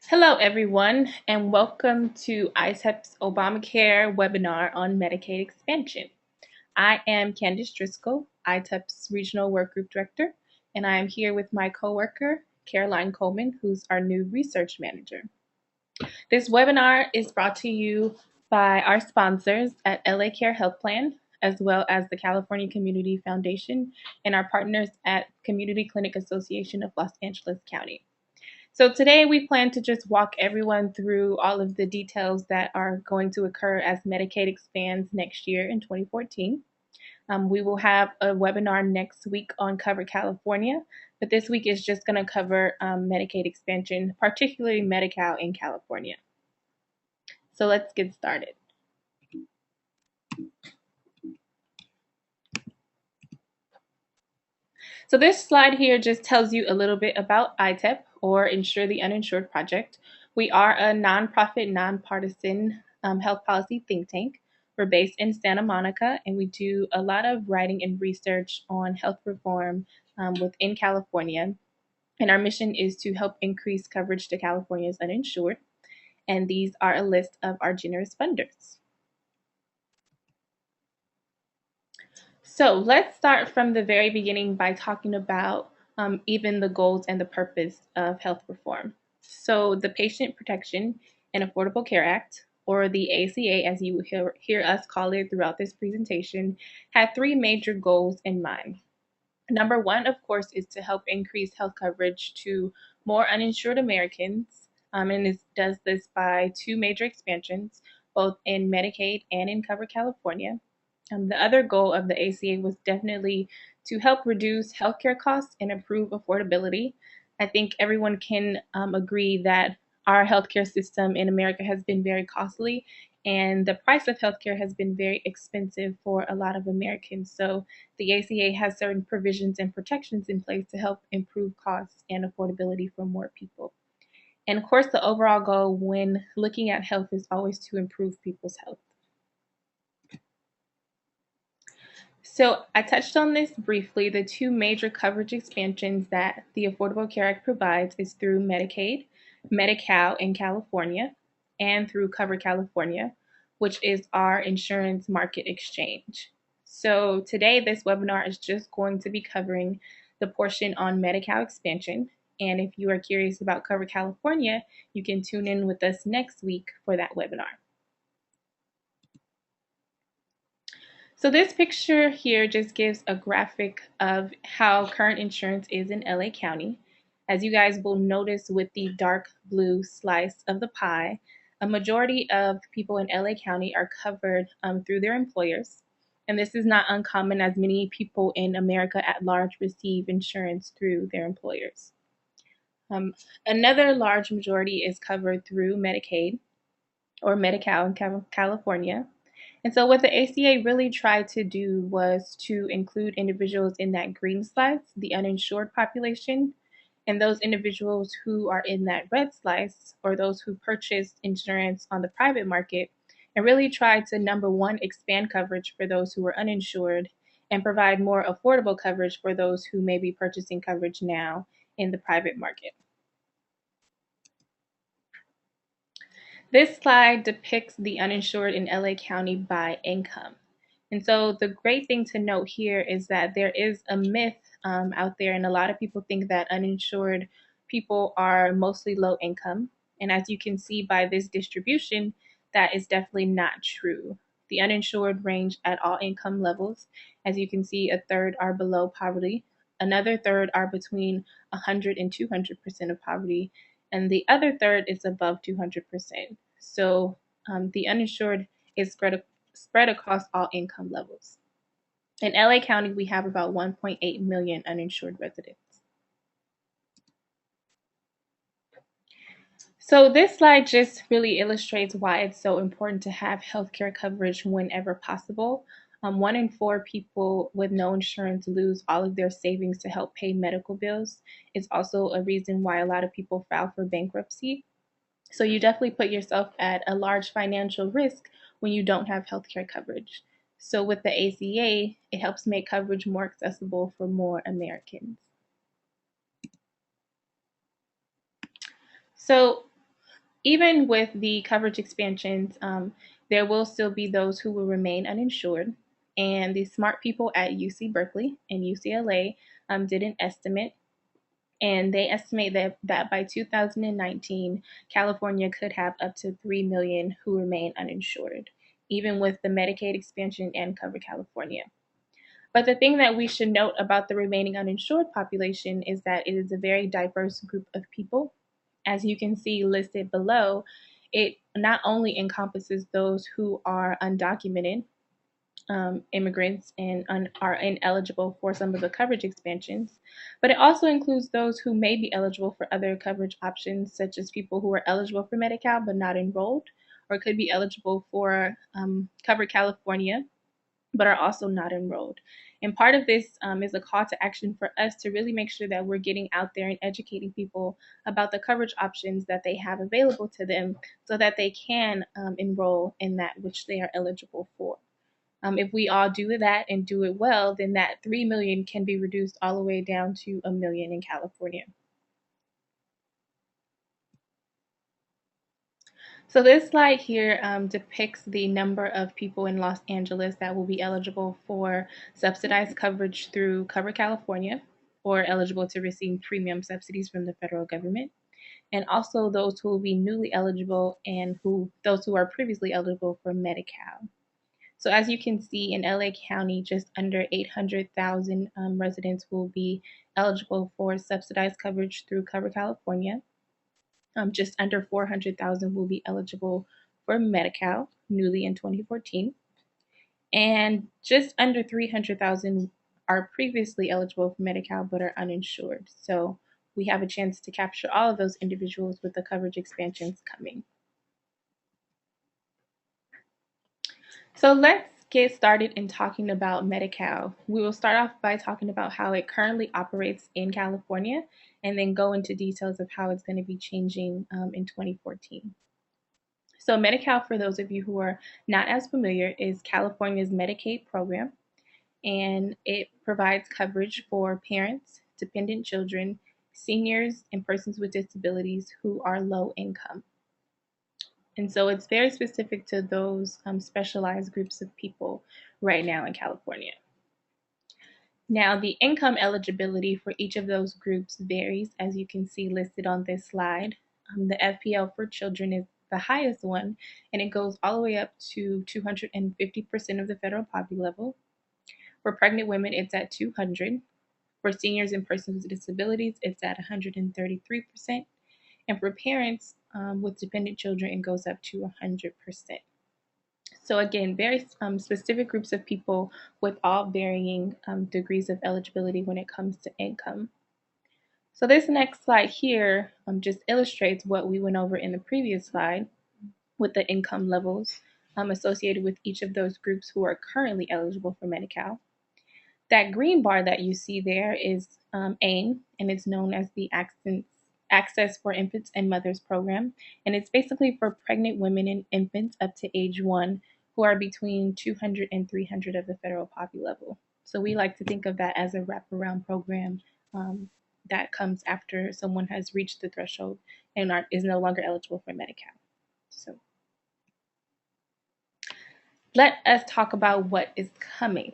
Hello, everyone, and welcome to ITEP's Obamacare webinar on Medicaid expansion. I am Candice Driscoll, ITEP's Regional Work Group Director, and I am here with my coworker, Caroline Coleman, who's our new Research Manager. This webinar is brought to you by our sponsors at LA Care Health Plan, as well as the California Community Foundation, and our partners at Community Clinic Association of Los Angeles County. So today we plan to just walk everyone through all of the details that are going to occur as Medicaid expands next year in 2014. We will have a webinar next week on Cover California, but this week is just going to cover Medicaid expansion, particularly Medi-Cal in California. So let's get started. So this slide here just tells you a little bit about ITEP, or Insure the Uninsured Project. We are a nonprofit, nonpartisan health policy think tank. We're based in Santa Monica, and we do a lot of writing and research on health reform within California. And our mission is to help increase coverage to California's uninsured. And these are a list of our generous funders. So let's start from the very beginning by talking about even the goals and the purpose of health reform. So the Patient Protection and Affordable Care Act, or the ACA as you will hear us call it throughout this presentation, had three major goals in mind. Number one, of course, is to help increase health coverage to more uninsured Americans, and it does this by two major expansions, both in Medicaid and in Cover California. The other goal of the ACA was definitely to help reduce healthcare costs and improve affordability. I think everyone can agree that our healthcare system in America has been very costly, and the price of healthcare has been very expensive for a lot of Americans. So the ACA has certain provisions and protections in place to help improve costs and affordability for more people. And of course, the overall goal when looking at health is always to improve people's health. So I touched on this briefly. The two major coverage expansions that the Affordable Care Act provides is through Medicaid, Medi-Cal in California, and through Cover California, which is our insurance market exchange. So today, this webinar is just going to be covering the portion on Medi-Cal expansion. And if you are curious about Cover California, you can tune in with us next week for that webinar. So this picture here just gives a graphic of how current insurance is in LA County. As you guys will notice with the dark blue slice of the pie, a majority of people in LA County are covered through their employers. And this is not uncommon, as many people in America at large receive insurance through their employers. Another large majority is covered through Medicaid or Medi-Cal in California. And so what the ACA really tried to do was to include individuals in that green slice, the uninsured population, and those individuals who are in that red slice, or those who purchased insurance on the private market, and really tried to, number one, expand coverage for those who are uninsured and provide more affordable coverage for those who may be purchasing coverage now in the private market. This slide depicts the uninsured in LA County by income. And so the great thing to note here is that there is a myth out there, and a lot of people think that uninsured people are mostly low income. And as you can see by this distribution, that is definitely not true. The uninsured range at all income levels. As you can see, a third are below poverty, another third are between 100 and 200% of poverty, and the other third is above 200%. So the uninsured is spread across all income levels. In LA County, we have about 1.8 million uninsured residents. So this slide just really illustrates why it's so important to have healthcare coverage whenever possible. 1 in 4 people with no insurance lose all of their savings to help pay medical bills. It's also a reason why a lot of people file for bankruptcy. So you definitely put yourself at a large financial risk when you don't have healthcare coverage. So with the ACA, it helps make coverage more accessible for more Americans. So Even with the coverage expansions, there will still be those who will remain uninsured. And the smart people at UC Berkeley and UCLA did an estimate, and they estimate that by 2019, California could have up to 3 million who remain uninsured, even with the Medicaid expansion and Cover California. But the thing that we should note about the remaining uninsured population is that it is a very diverse group of people. As you can see listed below, it not only encompasses those who are undocumented immigrants and are ineligible for some of the coverage expansions, but it also includes those who may be eligible for other coverage options, such as people who are eligible for Medi-Cal but not enrolled, or could be eligible for Cover California but are also not enrolled. And part of this is a call to action for us to really make sure that we're getting out there and educating people about the coverage options that they have available to them so that they can enroll in that which they are eligible for. If we all do that and do it well, then that 3 million can be reduced all the way down to a million in California. So this slide here depicts the number of people in Los Angeles that will be eligible for subsidized coverage through Cover California or eligible to receive premium subsidies from the federal government, and also those who will be newly eligible and those who are previously eligible for Medi-Cal. So as you can see in LA County, just under 800,000 residents will be eligible for subsidized coverage through Cover California. Just under 400,000 will be eligible for Medi-Cal, newly in 2014, and just under 300,000 are previously eligible for Medi-Cal but are uninsured. So we have a chance to capture all of those individuals with the coverage expansions coming. So let's get started in talking about Medi-Cal. We will start off by talking about how it currently operates in California and then go into details of how it's going to be changing in 2014. So Medi-Cal, for those of you who are not as familiar, is California's Medicaid program, and it provides coverage for parents, dependent children, seniors, and persons with disabilities who are low income. And so it's very specific to those specialized groups of people right now in California. Now, the income eligibility for each of those groups varies, as you can see listed on this slide. The FPL for children is the highest one, and it goes all the way up to 250% of the federal poverty level. For pregnant women, it's at 200. For seniors and persons with disabilities, it's at 133%. And for parents with dependent children, it goes up to 100%. So again, very specific groups of people with all varying degrees of eligibility when it comes to income. So this next slide here just illustrates what we went over in the previous slide with the income levels associated with each of those groups who are currently eligible for Medi-Cal. That green bar that you see there is AIM, and it's known as the Access for Infants and Mothers program. And it's basically for pregnant women and infants up to age 1 who are between 200 and 300 of the federal poverty level. So we like to think of that as a wraparound program that comes after someone has reached the threshold and is no longer eligible for Medi-Cal. So let us talk about what is coming.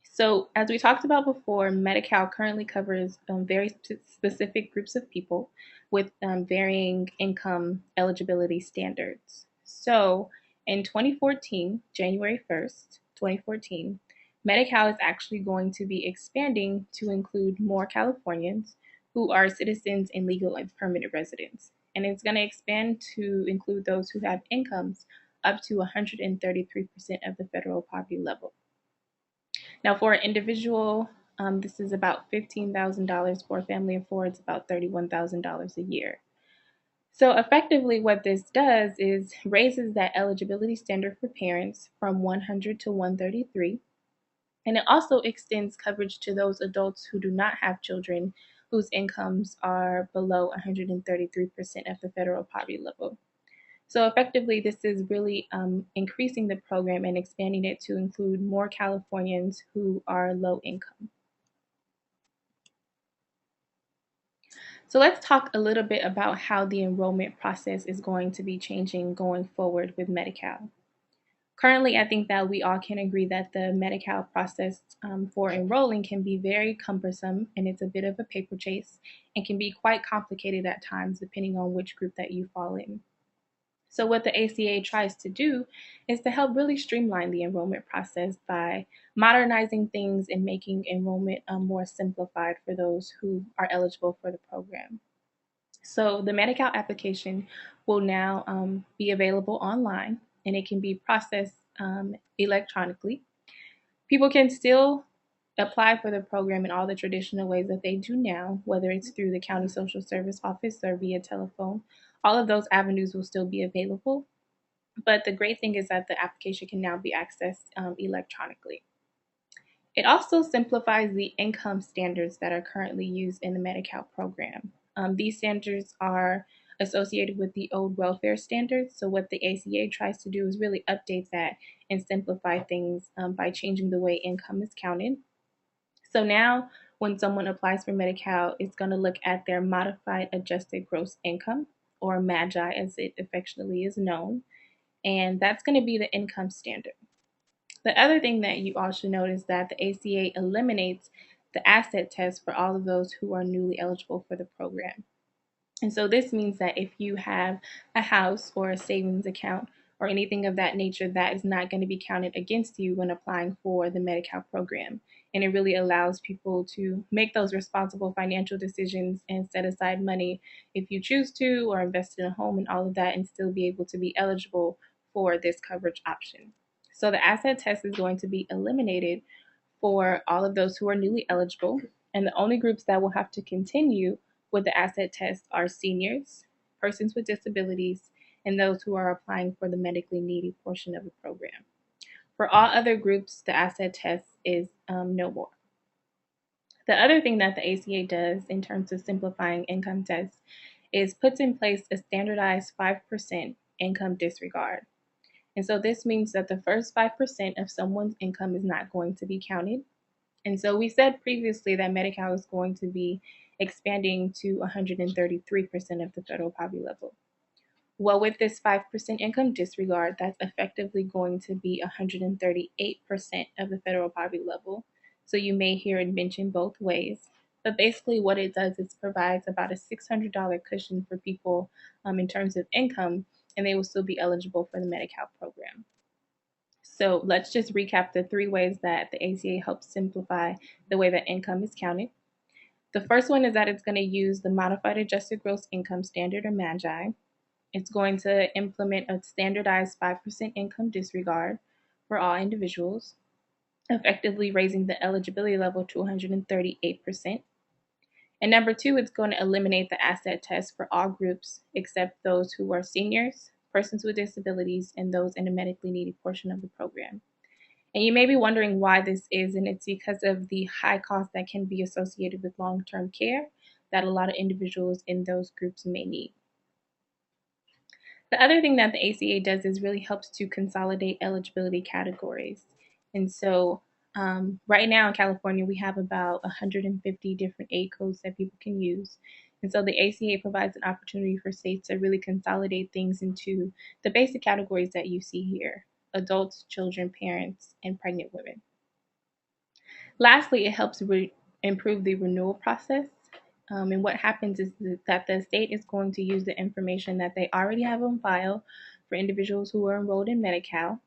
So as we talked about before, Medi-Cal currently covers very specific groups of people with varying income eligibility standards. So in 2014, January 1st, 2014, Medi-Cal is actually going to be expanding to include more Californians who are citizens and legal and permanent residents. And it's going to expand to include those who have incomes up to 133% of the federal poverty level. Now, for an individual, this is about $15,000. For a family of 4, it's about $31,000 a year. So effectively what this does is raises that eligibility standard for parents from 100 to 133. And it also extends coverage to those adults who do not have children whose incomes are below 133% of the federal poverty level. So effectively, this is really increasing the program and expanding it to include more Californians who are low income. So let's talk a little bit about how the enrollment process is going to be changing going forward with Medi-Cal. Currently, I think that we all can agree that the Medi-Cal process for enrolling can be very cumbersome, and it's a bit of a paper chase and can be quite complicated at times depending on which group that you fall in. So, what the ACA tries to do is to help really streamline the enrollment process by modernizing things and making enrollment more simplified for those who are eligible for the program. So, the Medi-Cal application will now be available online, and it can be processed electronically. People can still apply for the program in all the traditional ways that they do now, whether it's through the county social service office or via telephone. All of those avenues will still be available. But the great thing is that the application can now be accessed electronically. It also simplifies the income standards that are currently used in the Medi-Cal program. These standards are associated with the old welfare standards. So, what the ACA tries to do is really update that and simplify things by changing the way income is counted. So, now when someone applies for Medi-Cal, it's going to look at their modified adjusted gross income, or MAGI as it affectionately is known, and that's going to be the income standard. The other thing that you all should note is that the ACA eliminates the asset test for all of those who are newly eligible for the program. And so this means that if you have a house or a savings account or anything of that nature, that is not going to be counted against you when applying for the Medi-Cal program. And it really allows people to make those responsible financial decisions and set aside money if you choose to, or invest in a home and all of that, and still be able to be eligible for this coverage option. So the asset test is going to be eliminated for all of those who are newly eligible, and the only groups that will have to continue with the asset test are seniors, persons with disabilities, and those who are applying for the medically needy portion of the program. For all other groups, the asset test is no more. The other thing that the ACA does in terms of simplifying income tests is puts in place a standardized 5% income disregard. And so this means that the first 5% of someone's income is not going to be counted. And so we said previously that Medi-Cal is going to be expanding to 133% of the federal poverty level. Well, with this 5% income disregard, that's effectively going to be 138% of the federal poverty level. So you may hear it mentioned both ways. But basically, what it does is provides about a $600 cushion for people in terms of income, and they will still be eligible for the Medi-Cal program. So let's just recap the three ways that the ACA helps simplify the way that income is counted. The first one is that it's going to use the modified adjusted gross income standard, or MAGI. It's going to implement a standardized 5% income disregard for all individuals, effectively raising the eligibility level to 138%. And number two, it's going to eliminate the asset test for all groups except those who are seniors, persons with disabilities, and those in the medically needy portion of the program. And you may be wondering why this is, and it's because of the high cost that can be associated with long-term care that a lot of individuals in those groups may need. The other thing that the ACA does is really helps to consolidate eligibility categories. And so right now in California, we have about 150 different aid codes that people can use. And so the ACA provides an opportunity for states to really consolidate things into the basic categories that you see here: adults, children, parents, and pregnant women. Lastly, it helps improve the renewal process. And what happens is that the state is going to use the information that they already have on file for individuals who are enrolled in Medi-Cal.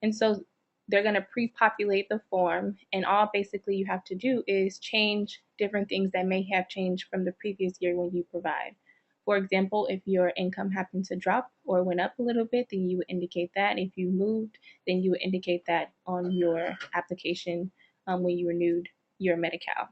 And so they're going to pre-populate the form, and all basically you have to do is change different things that may have changed from the previous year when you provide. For example, if your income happened to drop or went up a little bit, then you would indicate that. If you moved, then you would indicate that on your application when you renewed your Medi-Cal.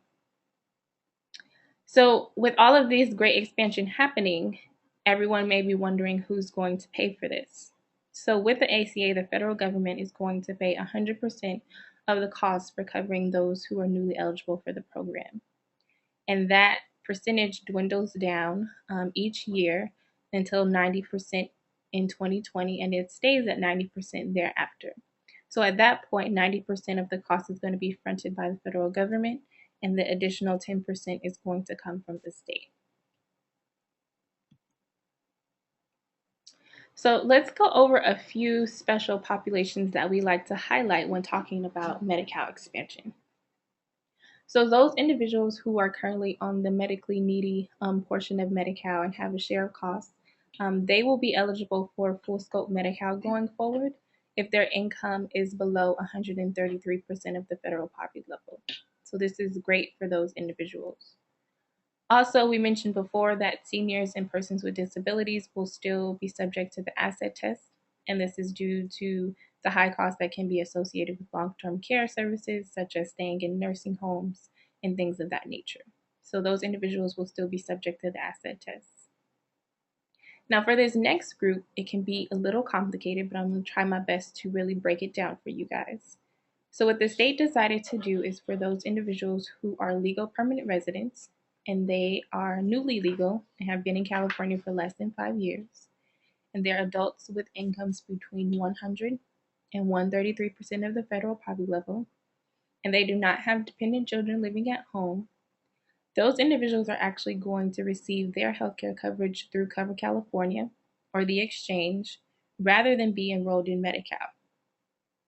So, with all of this great expansion happening, everyone may be wondering who's going to pay for this. So, with the ACA, the federal government is going to pay 100% of the cost for covering those who are newly eligible for the program. And that percentage dwindles down each year until 90% in 2020, and it stays at 90% thereafter. So at that point, 90% of the cost is going to be fronted by the federal government, and the additional 10% is going to come from the state. So let's go over a few special populations that we like to highlight when talking about Medi-Cal expansion. So those individuals who are currently on the medically needy portion of Medi-Cal and have a share of costs, they will be eligible for full scope Medi-Cal going forward if their income is below 133% of the federal poverty level. So this is great for those individuals. Also, we mentioned before that seniors and persons with disabilities will still be subject to the asset test, and this is due to the high cost that can be associated with long-term care services, such as staying in nursing homes and things of that nature. So those individuals will still be subject to the asset test. Now, for this next group, it can be a little complicated, but I'm going to try my best to really break it down for you guys. So, what the state decided to do is for those individuals who are legal permanent residents and they are newly legal and have been in California for less than 5 years, and they're adults with incomes between 100 and 133% of the federal poverty level, and they do not have dependent children living at home, those individuals are actually going to receive their healthcare coverage through Cover California or the exchange rather than be enrolled in Medi-Cal.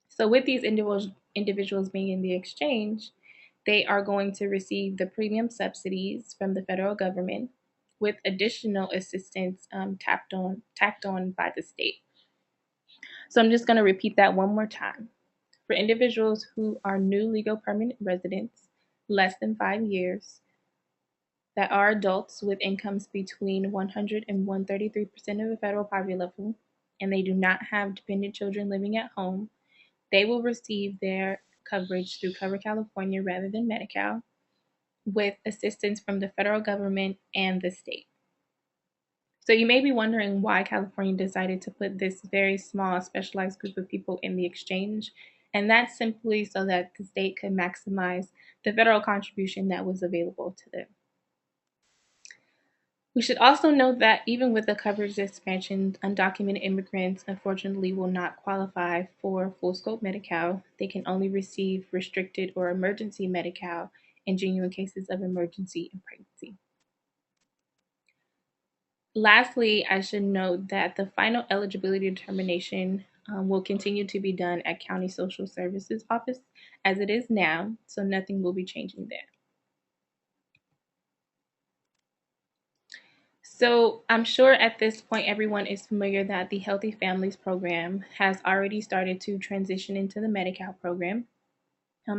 So, with these individuals being in the exchange, they are going to receive the premium subsidies from the federal government with additional assistance tacked on by the state. So, I'm just going to repeat that one more time. For individuals who are new legal permanent residents, less than 5 years, that are adults with incomes between 100 and 133% of the federal poverty level, and they do not have dependent children living at home, they will receive their coverage through Cover California rather than Medi-Cal with assistance from the federal government and the state. So you may be wondering why California decided to put this very small specialized group of people in the exchange, and that's simply so that the state could maximize the federal contribution that was available to them. We should also note that even with the coverage expansion, undocumented immigrants unfortunately will not qualify for full scope Medi-Cal. They can only receive restricted or emergency Medi-Cal in genuine cases of emergency and pregnancy. Lastly, I should note that the final eligibility determination will continue to be done at County Social Services Office as it is now, so nothing will be changing there. So I'm sure at this point everyone is familiar that the Healthy Families Program has already started to transition into the Medi-Cal program.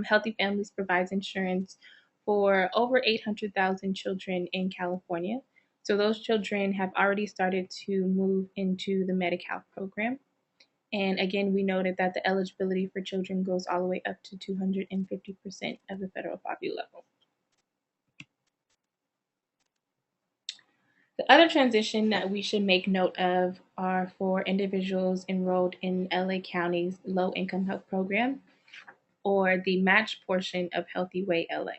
Healthy Families provides insurance for over 800,000 children in California. So those children have already started to move into the Medi-Cal program. And again, we noted that the eligibility for children goes all the way up to 250% of the federal poverty level. The other transition that we should make note of are for individuals enrolled in LA County's Low Income Health Program or the match portion of Healthy Way LA.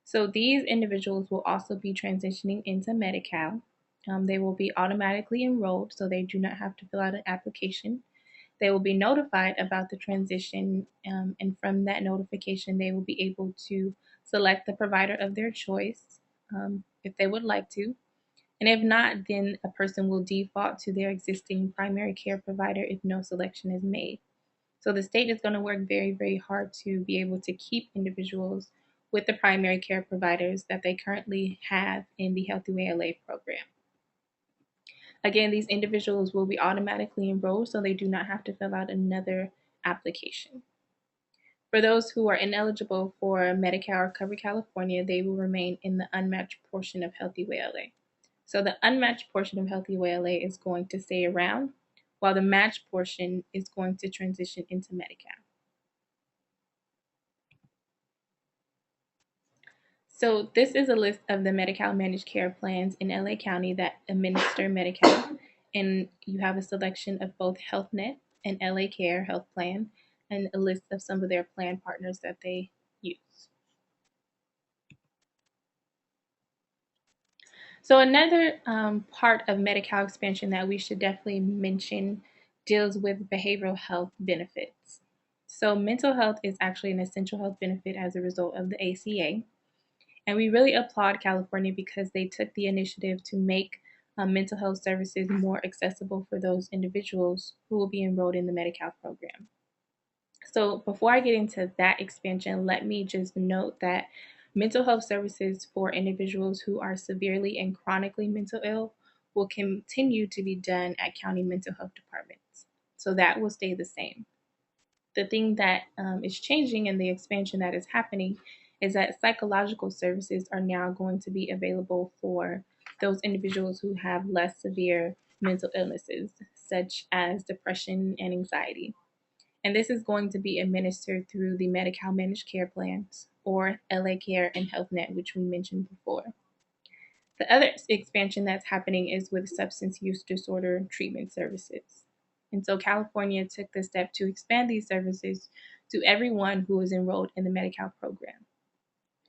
So these individuals will also be transitioning into Medi-Cal. They will be automatically enrolled, so they do not have to fill out an application. They will be notified about the transition, and from that notification, they will be able to select the provider of their choice if they would like to. And if not, then a person will default to their existing primary care provider if no selection is made. So the state is going to work very, very hard to be able to keep individuals with the primary care providers that they currently have in the Healthy Way LA program. Again, these individuals will be automatically enrolled, so they do not have to fill out another application. For those who are ineligible for Medi-Cal or Cover California, they will remain in the unmatched portion of Healthy Way LA. So the unmatched portion of Healthy Way LA is going to stay around, while the matched portion is going to transition into Medi-Cal. So this is a list of the Medi-Cal managed care plans in LA County that administer Medi-Cal, and you have a selection of both HealthNet and LA Care Health Plan, and a list of some of their plan partners that they use. So another part of Medi-Cal expansion that we should definitely mention deals with behavioral health benefits. So mental health is actually an essential health benefit as a result of the ACA. And we really applaud California because they took the initiative to make mental health services more accessible for those individuals who will be enrolled in the Medi-Cal program. So before I get into that expansion, let me just note that mental health services for individuals who are severely and chronically mental ill will continue to be done at county mental health departments. So that will stay the same. The thing that is changing and the expansion that is happening is that psychological services are now going to be available for those individuals who have less severe mental illnesses, such as depression and anxiety. And this is going to be administered through the Medi-Cal Managed Care Plans, or LA Care and HealthNet, which we mentioned before. The other expansion that's happening is with substance use disorder treatment services. And so California took the step to expand these services to everyone who is enrolled in the Medi-Cal program.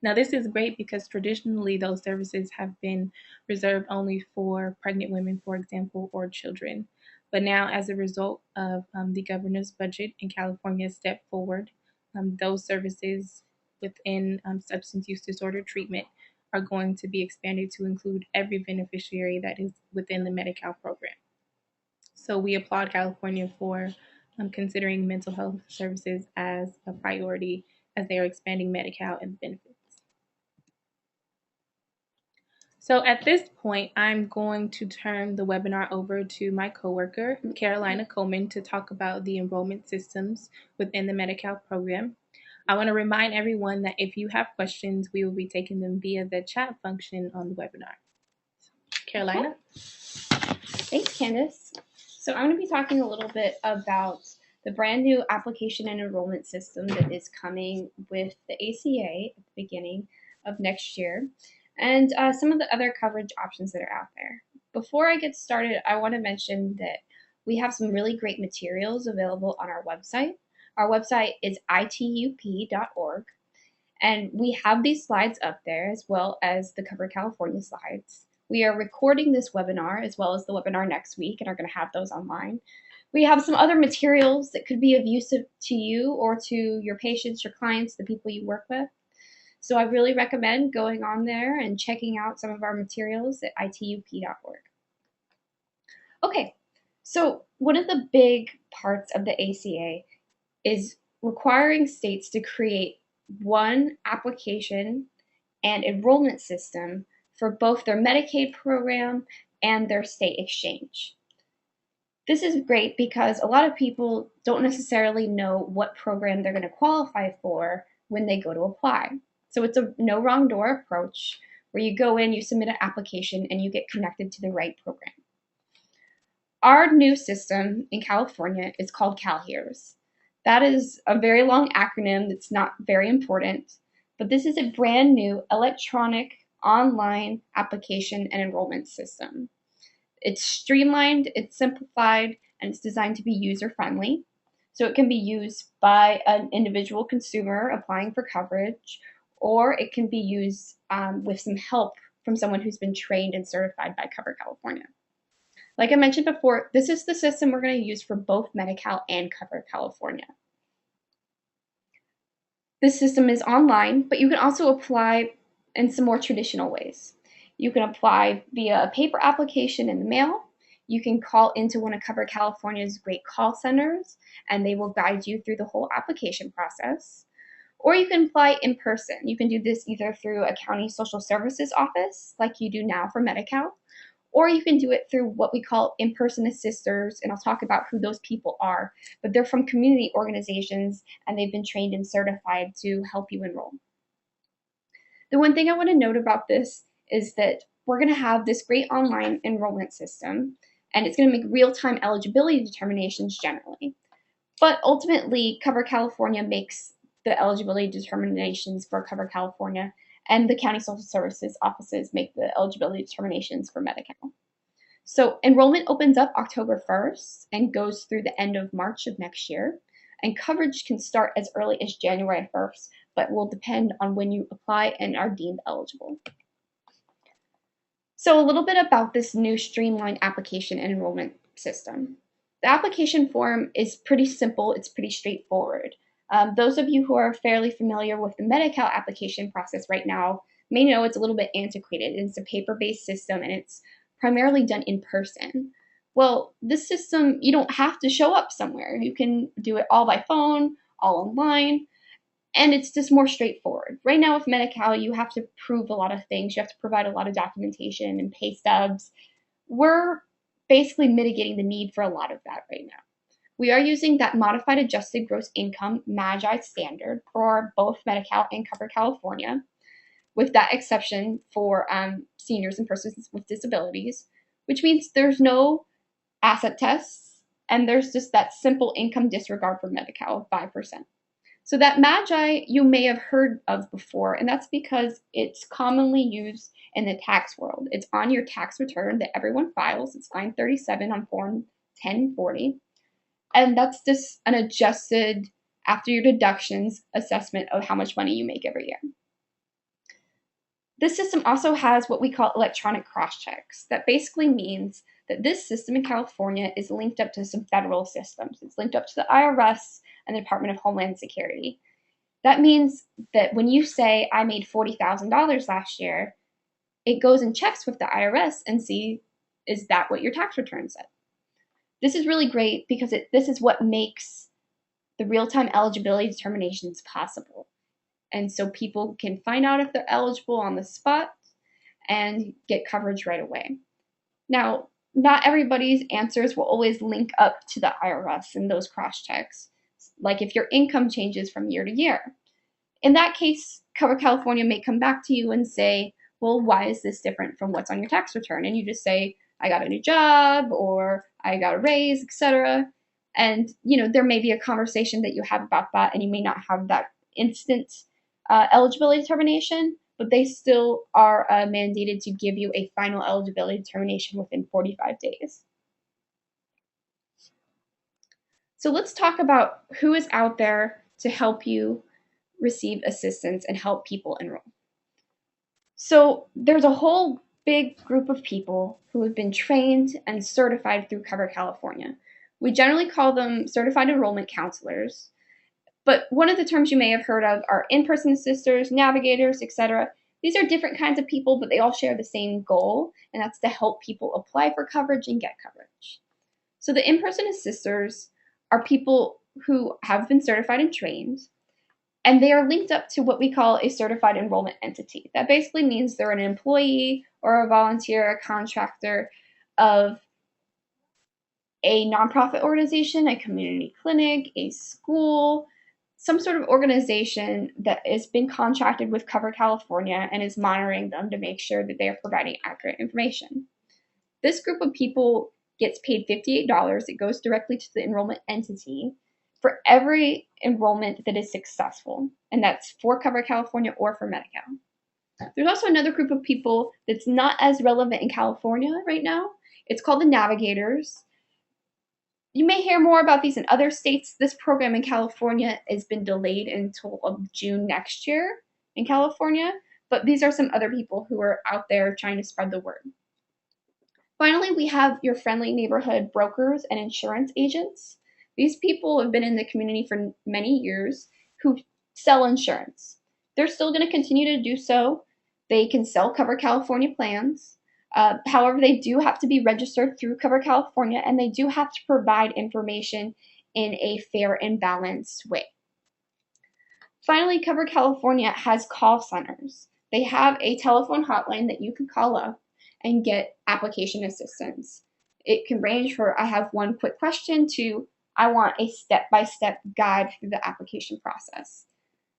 Now, this is great because traditionally those services have been reserved only for pregnant women, for example, or children. But now, as a result of the governor's budget in California step forward, those services within substance use disorder treatment are going to be expanded to include every beneficiary that is within the Medi-Cal program. So we applaud California for considering mental health services as a priority as they are expanding Medi-Cal and benefits. So at this point, I'm going to turn the webinar over to my coworker, Carolina Coleman, to talk about the enrollment systems within the Medi-Cal program. I want to remind everyone that if you have questions, we will be taking them via the chat function on the webinar. Carolina? Okay. Thanks, Candace. So I'm going to be talking a little bit about the brand new application and enrollment system that is coming with the ACA at the beginning of next year, and some of the other coverage options that are out there. Before I get started, I want to mention that we have some really great materials available on our website. Our website is itup.org, and we have these slides up there as well as the Cover California slides. We are recording this webinar as well as the webinar next week and are going to have those online. We have some other materials that could be of use to you or to your patients, your clients, the people you work with. So I really recommend going on there and checking out some of our materials at itup.org. Okay, so one of the big parts of the ACA is requiring states to create one application and enrollment system for both their Medicaid program and their state exchange. This is great because a lot of people don't necessarily know what program they're going to qualify for when they go to apply. So it's a no wrong door approach where you go in, you submit an application, and you get connected to the right program. Our new system in California is called CalHERS. That is a very long acronym that's not very important, but this is a brand new electronic online application and enrollment system. It's streamlined, it's simplified, and it's designed to be user-friendly. So it can be used by an individual consumer applying for coverage, or it can be used with some help from someone who's been trained and certified by Cover California. Like I mentioned before, this is the system we're going to use for both Medi-Cal and Cover California. This system is online, but you can also apply in some more traditional ways. You can apply via a paper application in the mail. You can call into one of Cover California's great call centers, and they will guide you through the whole application process. Or you can apply in person. You can do this either through a county social services office, like you do now for Medi-Cal, or you can do it through what we call in-person assisters, and I'll talk about who those people are, but they're from community organizations, and they've been trained and certified to help you enroll. The one thing I want to note about this is that we're going to have this great online enrollment system, and it's going to make real-time eligibility determinations generally. But ultimately, Cover California makes the eligibility determinations for Cover California, and the county social services offices make the eligibility determinations for Medi-Cal. So enrollment opens up October 1st and goes through the end of March of next year, and coverage can start as early as January 1st, but will depend on when you apply and are deemed eligible. So a little bit about this new streamlined application and enrollment system. The application form is pretty simple, it's pretty straightforward. Those of you who are fairly familiar with the Medi-Cal application process right now may know it's a little bit antiquated. It's a paper-based system, and it's primarily done in person. Well, this system, you don't have to show up somewhere. You can do it all by phone, all online, and it's just more straightforward. Right now with Medi-Cal, you have to prove a lot of things. You have to provide a lot of documentation and pay stubs. We're basically mitigating the need for a lot of that right now. We are using that modified adjusted gross income MAGI standard for both Medi-Cal and Cover California, with that exception for seniors and persons with disabilities, which means there's no asset tests and there's just that simple income disregard for Medi-Cal of 5%. So that MAGI you may have heard of before, and that's because it's commonly used in the tax world. It's on your tax return that everyone files. It's 937 on Form 1040. And that's just an adjusted, after your deductions, assessment of how much money you make every year. This system also has what we call electronic cross-checks. That basically means that this system in California is linked up to some federal systems. It's linked up to the IRS and the Department of Homeland Security. That means that when you say, I made $40,000 last year, it goes and checks with the IRS and see, is that what your tax return said? This is really great because this is what makes the real-time eligibility determinations possible. And so people can find out if they're eligible on the spot and get coverage right away. Now, not everybody's answers will always link up to the IRS and those cross-checks, like if your income changes from year to year. In that case, Cover California may come back to you and say, well, why is this different from what's on your tax return? And you just say, I got a new job, or I got a raise, etc. And there may be a conversation that you have about that, and you may not have that instant eligibility determination, but they still are mandated to give you a final eligibility determination within 45 days. So let's talk about who is out there to help you receive assistance and help people enroll. So there's a whole big group of people who have been trained and certified through Cover California. We generally call them certified enrollment counselors, but one of the terms you may have heard of are in-person assisters, navigators, etc. These are different kinds of people, but they all share the same goal, and that's to help people apply for coverage and get coverage. So the in-person assisters are people who have been certified and trained, and they are linked up to what we call a certified enrollment entity. That basically means they're an employee or a volunteer, a contractor of a nonprofit organization, a community clinic, a school, some sort of organization that has been contracted with Cover California and is monitoring them to make sure that they are providing accurate information. This group of people gets paid $58. It goes directly to the enrollment entity for every enrollment that is successful, and that's for Cover California or for Medi-Cal. There's also another group of people that's not as relevant in California right now. It's called the navigators. You may hear more about these in other states. This program in California has been delayed until June next year in California, but these are some other people who are out there trying to spread the word. Finally, we have your friendly neighborhood brokers and insurance agents. These people have been in the community for many years who sell insurance. They're still going to continue to do so. They can sell Cover California plans. However, they do have to be registered through Cover California, and they do have to provide information in a fair and balanced way. Finally, Cover California has call centers. They have a telephone hotline that you can call up and get application assistance. It can range for, I have one quick question, to I want a step-by-step guide through the application process.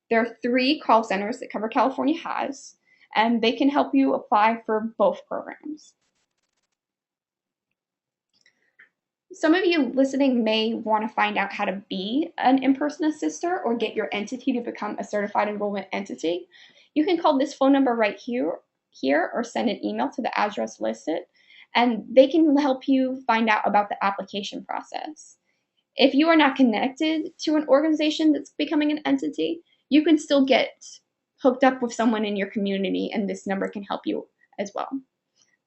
There are 3 call centers that Cover California has, and they can help you apply for both programs. Some of you listening may want to find out how to be an in-person assister or get your entity to become a certified enrollment entity. You can call this phone number right here or send an email to the address listed, and they can help you find out about the application process. If you are not connected to an organization that's becoming an entity, you can still get hooked up with someone in your community, and this number can help you as well.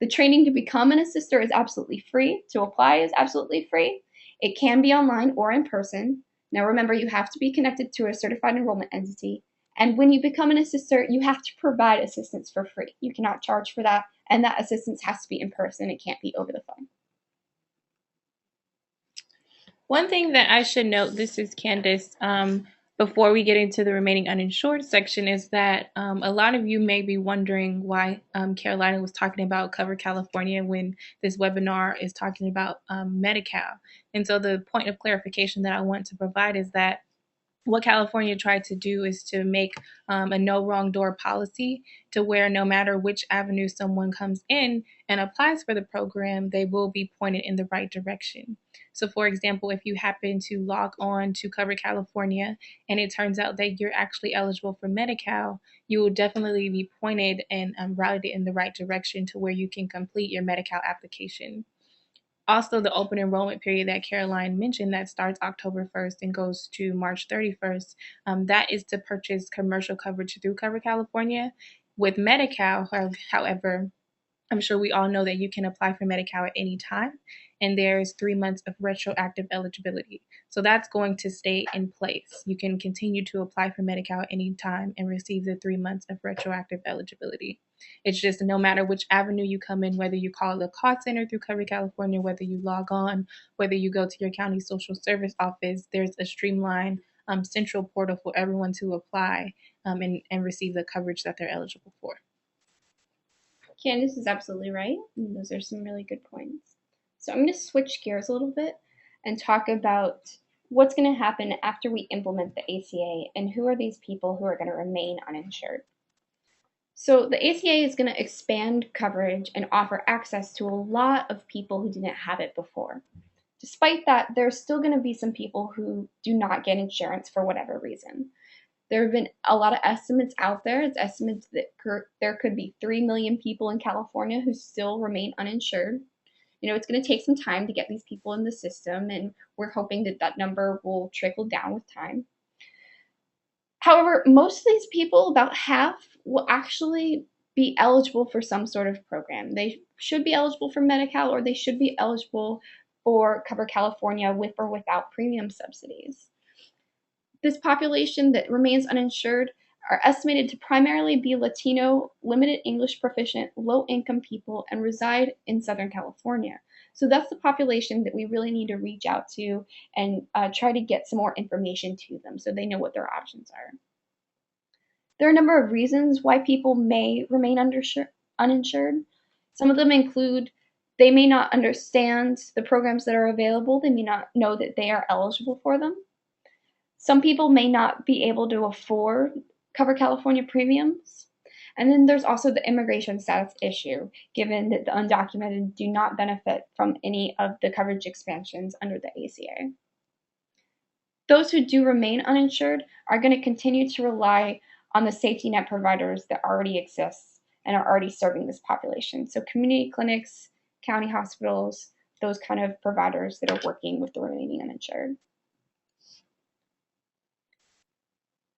The training to become an assister is absolutely free. To apply is absolutely free. It can be online or in person. Now remember, you have to be connected to a certified enrollment entity, And when you become an assister, you have to provide assistance for free. You cannot charge for that, and that assistance has to be in person. It can't be over the phone. One thing that I should note, this is Candace, before we get into the remaining uninsured section, is that a lot of you may be wondering why Carolina was talking about Cover California when this webinar is talking about Medi-Cal. And so the point of clarification that I want to provide is that what California tried to do is to make a no wrong door policy to where no matter which avenue someone comes in and applies for the program, they will be pointed in the right direction. So, for example, if you happen to log on to Cover California and it turns out that you're actually eligible for Medi-Cal, you will definitely be pointed and routed in the right direction to where you can complete your Medi-Cal application. Also, the open enrollment period that Caroline mentioned that starts October 1st and goes to March 31st, that is to purchase commercial coverage through Cover California. With Medi-Cal, however, I'm sure we all know that you can apply for Medi-Cal at any time, and there's 3 months of retroactive eligibility. So that's going to stay in place. You can continue to apply for Medi-Cal at any time and receive the 3 months of retroactive eligibility. It's just no matter which avenue you come in, whether you call the call center through Cover California, whether you log on, whether you go to your county social service office, there's a streamlined central portal for everyone to apply and receive the coverage that they're eligible for. Candace is absolutely right. And those are some really good points. So I'm going to switch gears a little bit and talk about what's going to happen after we implement the ACA and who are these people who are going to remain uninsured. So the ACA is going to expand coverage and offer access to a lot of people who didn't have it before. Despite that, there's still going to be some people who do not get insurance for whatever reason. There have been a lot of estimates out there. It's estimates that there could be 3 million people in California who still remain uninsured. You know, it's going to take some time to get these people in the system, and we're hoping that that number will trickle down with time. However, most of these people, about half, will actually be eligible for some sort of program. They should be eligible for Medi-Cal, or they should be eligible for Cover California with or without premium subsidies. This population that remains uninsured are estimated to primarily be Latino, limited English proficient, low-income people, and reside in Southern California. So that's the population that we really need to reach out to and try to get some more information to them so they know what their options are. There are a number of reasons why people may remain uninsured. Some of them include they may not understand the programs that are available. They may not know that they are eligible for them. Some people may not be able to afford Cover California premiums. And then there's also the immigration status issue, given that the undocumented do not benefit from any of the coverage expansions under the ACA. Those who do remain uninsured are going to continue to rely on the safety net providers that already exist and are already serving this population. So community clinics, county hospitals, those kind of providers that are working with the remaining uninsured.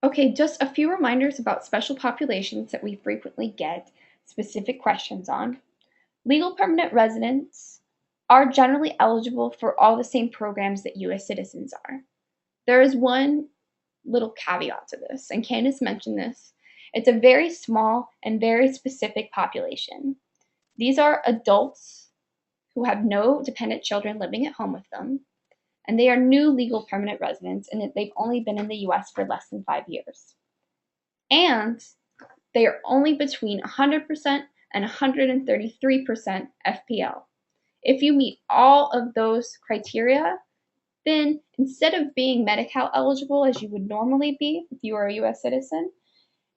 Okay, just a few reminders about special populations that we frequently get specific questions on. Legal permanent residents are generally eligible for all the same programs that U.S. citizens are. There is one little caveat to this, and Candace mentioned this. It's a very small and very specific population. These are adults who have no dependent children living at home with them, and they are new legal permanent residents, and they've only been in the U.S. for less than 5 years. And they are only between 100% and 133% FPL. If you meet all of those criteria, then instead of being Medi-Cal eligible as you would normally be if you are a U.S. citizen,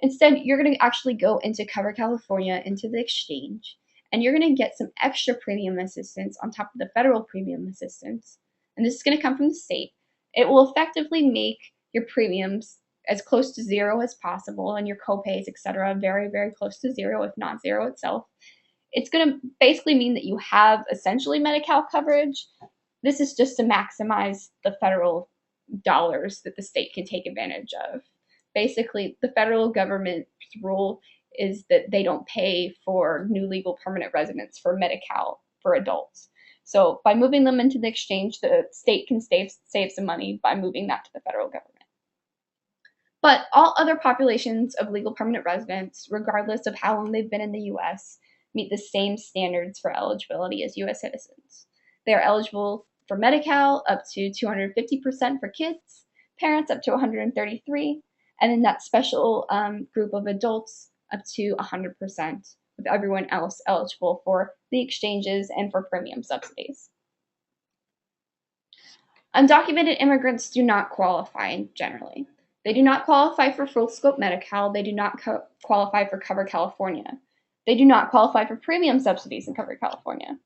instead you're going to actually go into Cover California, into the exchange, and you're going to get some extra premium assistance on top of the federal premium assistance. And this is going to come from the state. It will effectively make your premiums as close to zero as possible and your copays, etc., very, very close to zero, if not zero itself. It's going to basically mean that you have essentially Medi-Cal coverage. This is just to maximize the federal dollars that the state can take advantage of. Basically, the federal government's rule is that they don't pay for new legal permanent residents for Medi-Cal for adults. So by moving them into the exchange, the state can save some money by moving that to the federal government. But all other populations of legal permanent residents, regardless of how long they've been in the US, meet the same standards for eligibility as US citizens. They are eligible for Medi-Cal up to 250% for kids, parents up to 133, and then that special group of adults up to 100% of everyone else eligible for the exchanges and for premium subsidies. Undocumented immigrants do not qualify generally. They do not qualify for full scope Medi-Cal. They do not qualify for Cover California. They do not qualify for premium subsidies in Cover California.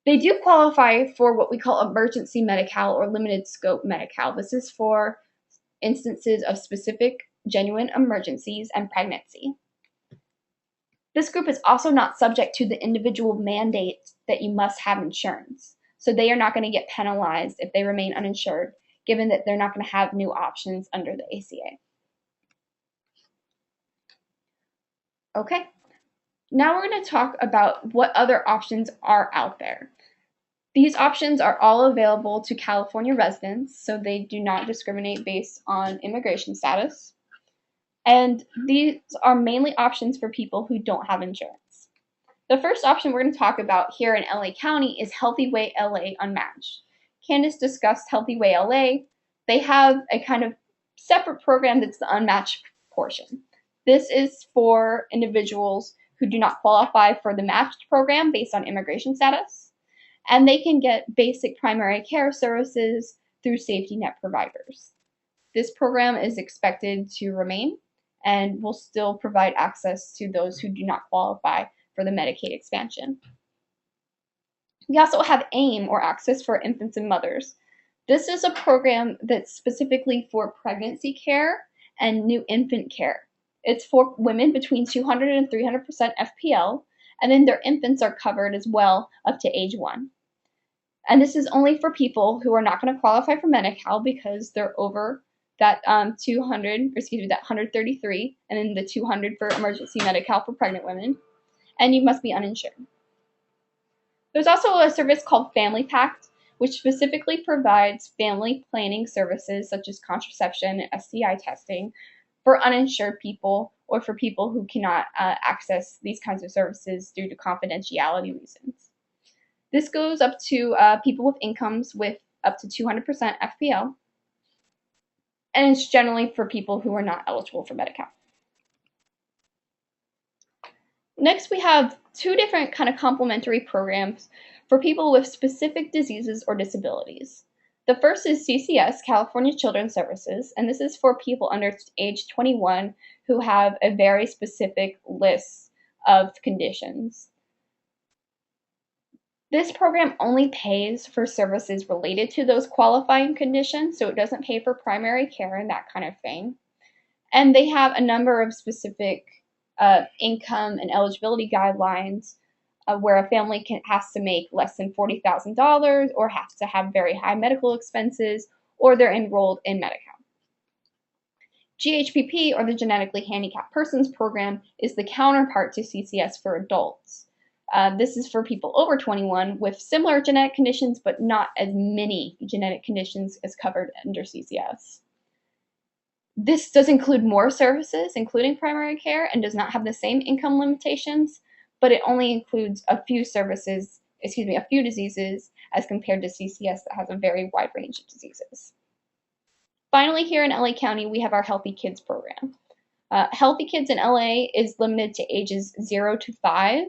They do qualify for what we call emergency Medi-Cal or limited scope Medi-Cal. This is for instances of specific genuine emergencies and pregnancy. This group is also not subject to the individual mandate that you must have insurance. So they are not going to get penalized if they remain uninsured, given that they're not going to have new options under the ACA. Okay, now we're going to talk about what other options are out there. These options are all available to California residents, so they do not discriminate based on immigration status. And these are mainly options for people who don't have insurance. The first option we're going to talk about here in LA County is Healthy Way LA Unmatched. Candace discussed Healthy Way LA. They have a kind of separate program that's the unmatched portion. This is for individuals who do not qualify for the matched program based on immigration status, and they can get basic primary care services through safety net providers. This program is expected to remain and will still provide access to those who do not qualify for the Medicaid expansion. We also have AIM, or Access for Infants and Mothers. This is a program that's specifically for pregnancy care and new infant care. It's for women between 200 and 300% FPL, and then their infants are covered as well up to age 1. And this is only for people who are not going to qualify for Medi-Cal because they're over that 133, and then the 200 for emergency Medi-Cal for pregnant women, and you must be uninsured. There's also a service called Family Pact, which specifically provides family planning services such as contraception and STI testing for uninsured people or for people who cannot access these kinds of services due to confidentiality reasons. This goes up to people with incomes with up to 200% FPL, and it's generally for people who are not eligible for Medi-Cal. Next, we have two different kind of complementary programs for people with specific diseases or disabilities. The first is CCS, California Children's Services, and this is for people under age 21 who have a very specific list of conditions. This program only pays for services related to those qualifying conditions, so it doesn't pay for primary care and that kind of thing. And they have a number of specific income and eligibility guidelines where a family has to make less than $40,000 or has to have very high medical expenses, or they're enrolled in Medi-Cal. GHPP, or the Genetically Handicapped Persons Program, is the counterpart to CCS for adults. This is for people over 21 with similar genetic conditions, but not as many genetic conditions as covered under CCS. This does include more services, including primary care, and does not have the same income limitations, but it only includes a few diseases as compared to CCS that has a very wide range of diseases. Finally, here in LA County, we have our Healthy Kids program. Healthy Kids in LA is limited to ages 0 to 5.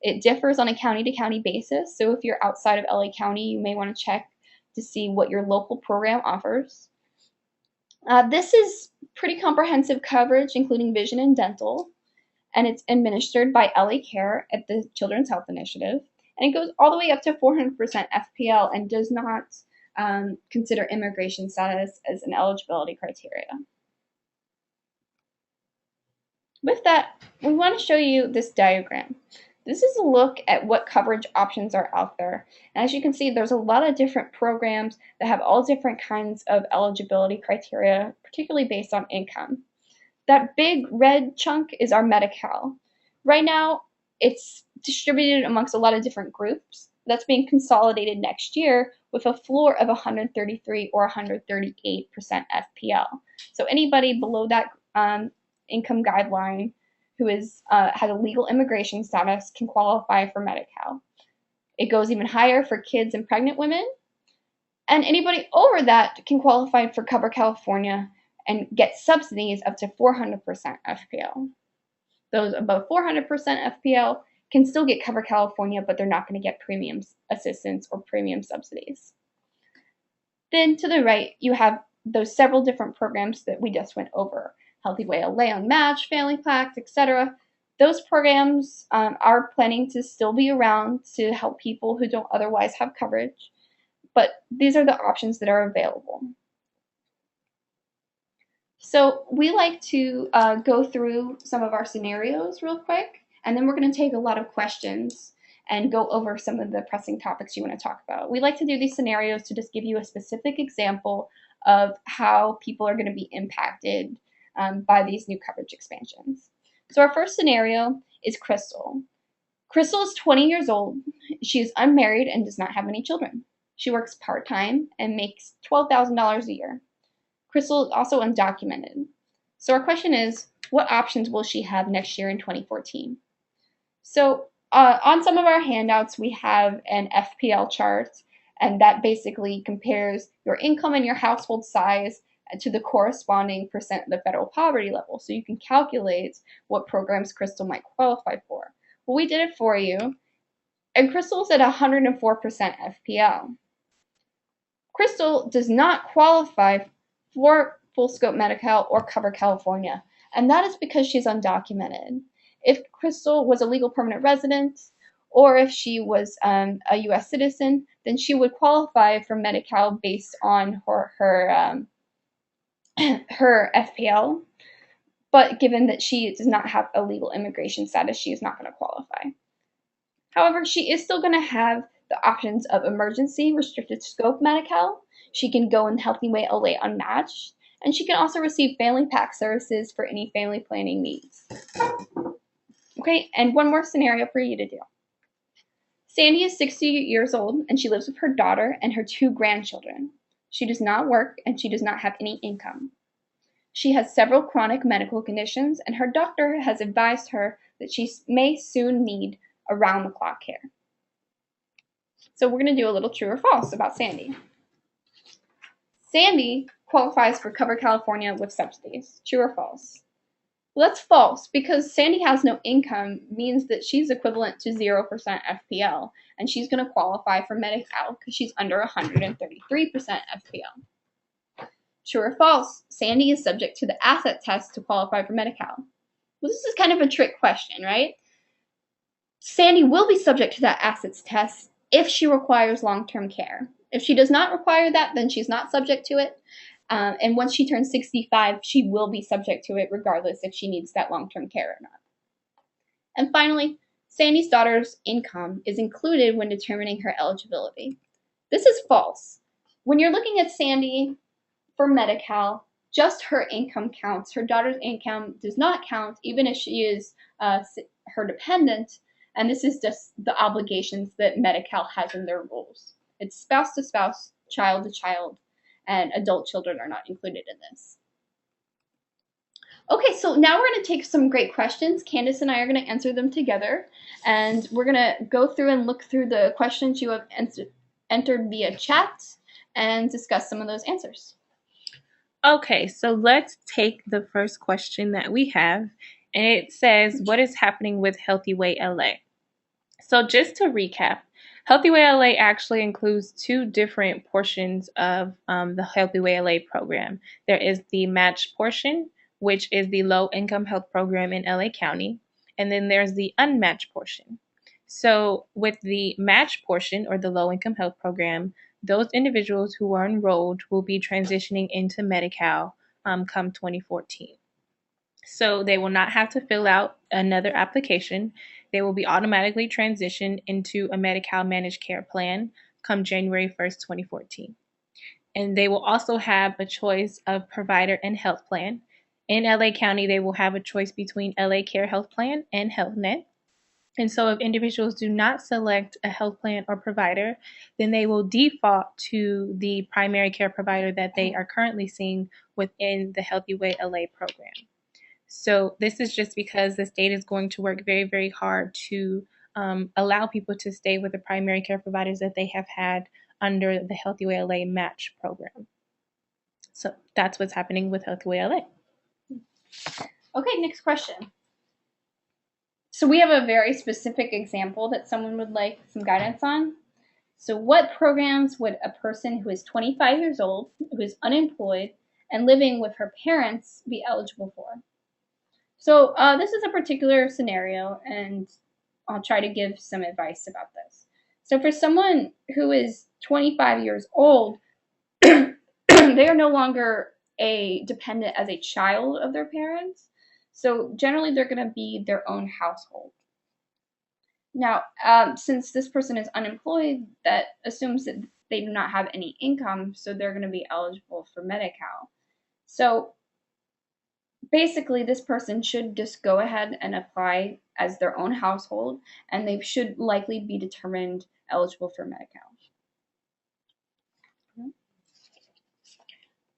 It differs on a county-to-county basis, so if you're outside of LA County, you may want to check to see what your local program offers. This is pretty comprehensive coverage, including vision and dental, and it's administered by LA Care at the Children's Health Initiative, and it goes all the way up to 400% FPL and does not consider immigration status as an eligibility criteria. With that, we want to show you this diagram. This is a look at what coverage options are out there. And as you can see, there's a lot of different programs that have all different kinds of eligibility criteria, particularly based on income. That big red chunk is our Medi-Cal. Right now, it's distributed amongst a lot of different groups. that's being consolidated next year with a floor of 133 or 138% FPL. So anybody below that income guideline who has a legal immigration status can qualify for Medi-Cal. It goes even higher for kids and pregnant women. And anybody over that can qualify for Cover California and get subsidies up to 400% FPL. Those above 400% FPL can still get Cover California, but they're not going to get premium assistance or premium subsidies. Then to the right, you have those several different programs that we just went over. Healthy Way LA Unmatched, Family Pact, etc. Those programs are planning to still be around to help people who don't otherwise have coverage, but these are the options that are available. So we like to go through some of our scenarios real quick, and then we're going to take a lot of questions and go over some of the pressing topics you want to talk about. We like to do these scenarios to just give you a specific example of how people are going to be impacted by these new coverage expansions. So our first scenario is Crystal. Crystal is 20 years old. She is unmarried and does not have any children. She works part-time and makes $12,000 a year. Crystal is also undocumented. So our question is, what options will she have next year in 2014? So on some of our handouts, we have an FPL chart, and that basically compares your income and your household size to the corresponding percent of the federal poverty level. So you can calculate what programs Crystal might qualify for. Well, we did it for you, and Crystal's at 104% FPL. Crystal does not qualify for Full Scope Medi-Cal or Cover California, and that is because she's undocumented. If Crystal was a legal permanent resident, or if she was a U.S. citizen, then she would qualify for Medi-Cal based on her FPL. But given that she does not have a legal immigration status, she is not going to qualify. However, she is still going to have the options of emergency restricted scope Medi-Cal. She can go in Healthy Way LA Unmatched, and she can also receive Family Pack services for any family planning needs. Okay, and one more scenario for you to do. Sandy is 60 years old, and she lives with her daughter and her 2 grandchildren. She does not work, and she does not have any income. She has several chronic medical conditions, and her doctor has advised her that she may soon need around-the-clock care. So we're going to do a little true or false about Sandy. Sandy qualifies for Cover California with subsidies. True or false? Well, that's false, because Sandy has no income means that she's equivalent to 0% FPL, and she's going to qualify for Medi-Cal because she's under 133% FPL. True or false? Sandy is subject to the asset test to qualify for Medi-Cal. Well, this is kind of a trick question, right? Sandy will be subject to that assets test if she requires long-term care. If she does not require that, then she's not subject to it. And once she turns 65, she will be subject to it regardless if she needs that long-term care or not. And finally, Sandy's daughter's income is included when determining her eligibility. This is false. When you're looking at Sandy for Medi-Cal, just her income counts. Her daughter's income does not count, even if she is her dependent, and this is just the obligations that Medi-Cal has in their rules. It's spouse to spouse, child to child, and adult children are not included in this. Okay, so now we're going to take some great questions. Candace and I are going to answer them together, and we're going to go through and look through the questions you have entered via chat and discuss some of those answers. Okay, so let's take the first question that we have, and it says, what is happening with Healthy Way LA? So just to recap, Healthy Way LA actually includes 2 different portions of the Healthy Way LA program. There is the matched portion, which is the low-income health program in LA County, and then there's the unmatched portion. So with the matched portion, or the low-income health program, those individuals who are enrolled will be transitioning into Medi-Cal come 2014. So they will not have to fill out another application. They will be automatically transitioned into a Medi-Cal managed care plan come January 1st, 2014. And they will also have a choice of provider and health plan. In LA County, they will have a choice between LA Care Health Plan and Health Net. And so if individuals do not select a health plan or provider, then they will default to the primary care provider that they are currently seeing within the Healthy Way LA program. So this is just because the state is going to work very, very hard to allow people to stay with the primary care providers that they have had under the Healthy Way LA match program. So that's what's happening with Healthy Way LA. Okay, next question. So we have a very specific example that someone would like some guidance on. So what programs would a person who is 25 years old, who is unemployed, and living with her parents be eligible for? So this is a particular scenario, and I'll try to give some advice about this. So for someone who is 25 years old, they are no longer a dependent as a child of their parents. So generally, they're going to be their own household. Now, since this person is unemployed, that assumes that they do not have any income, so they're going to be eligible for Medi-Cal. So basically, this person should just go ahead and apply as their own household, and they should likely be determined eligible for Medi-Cal.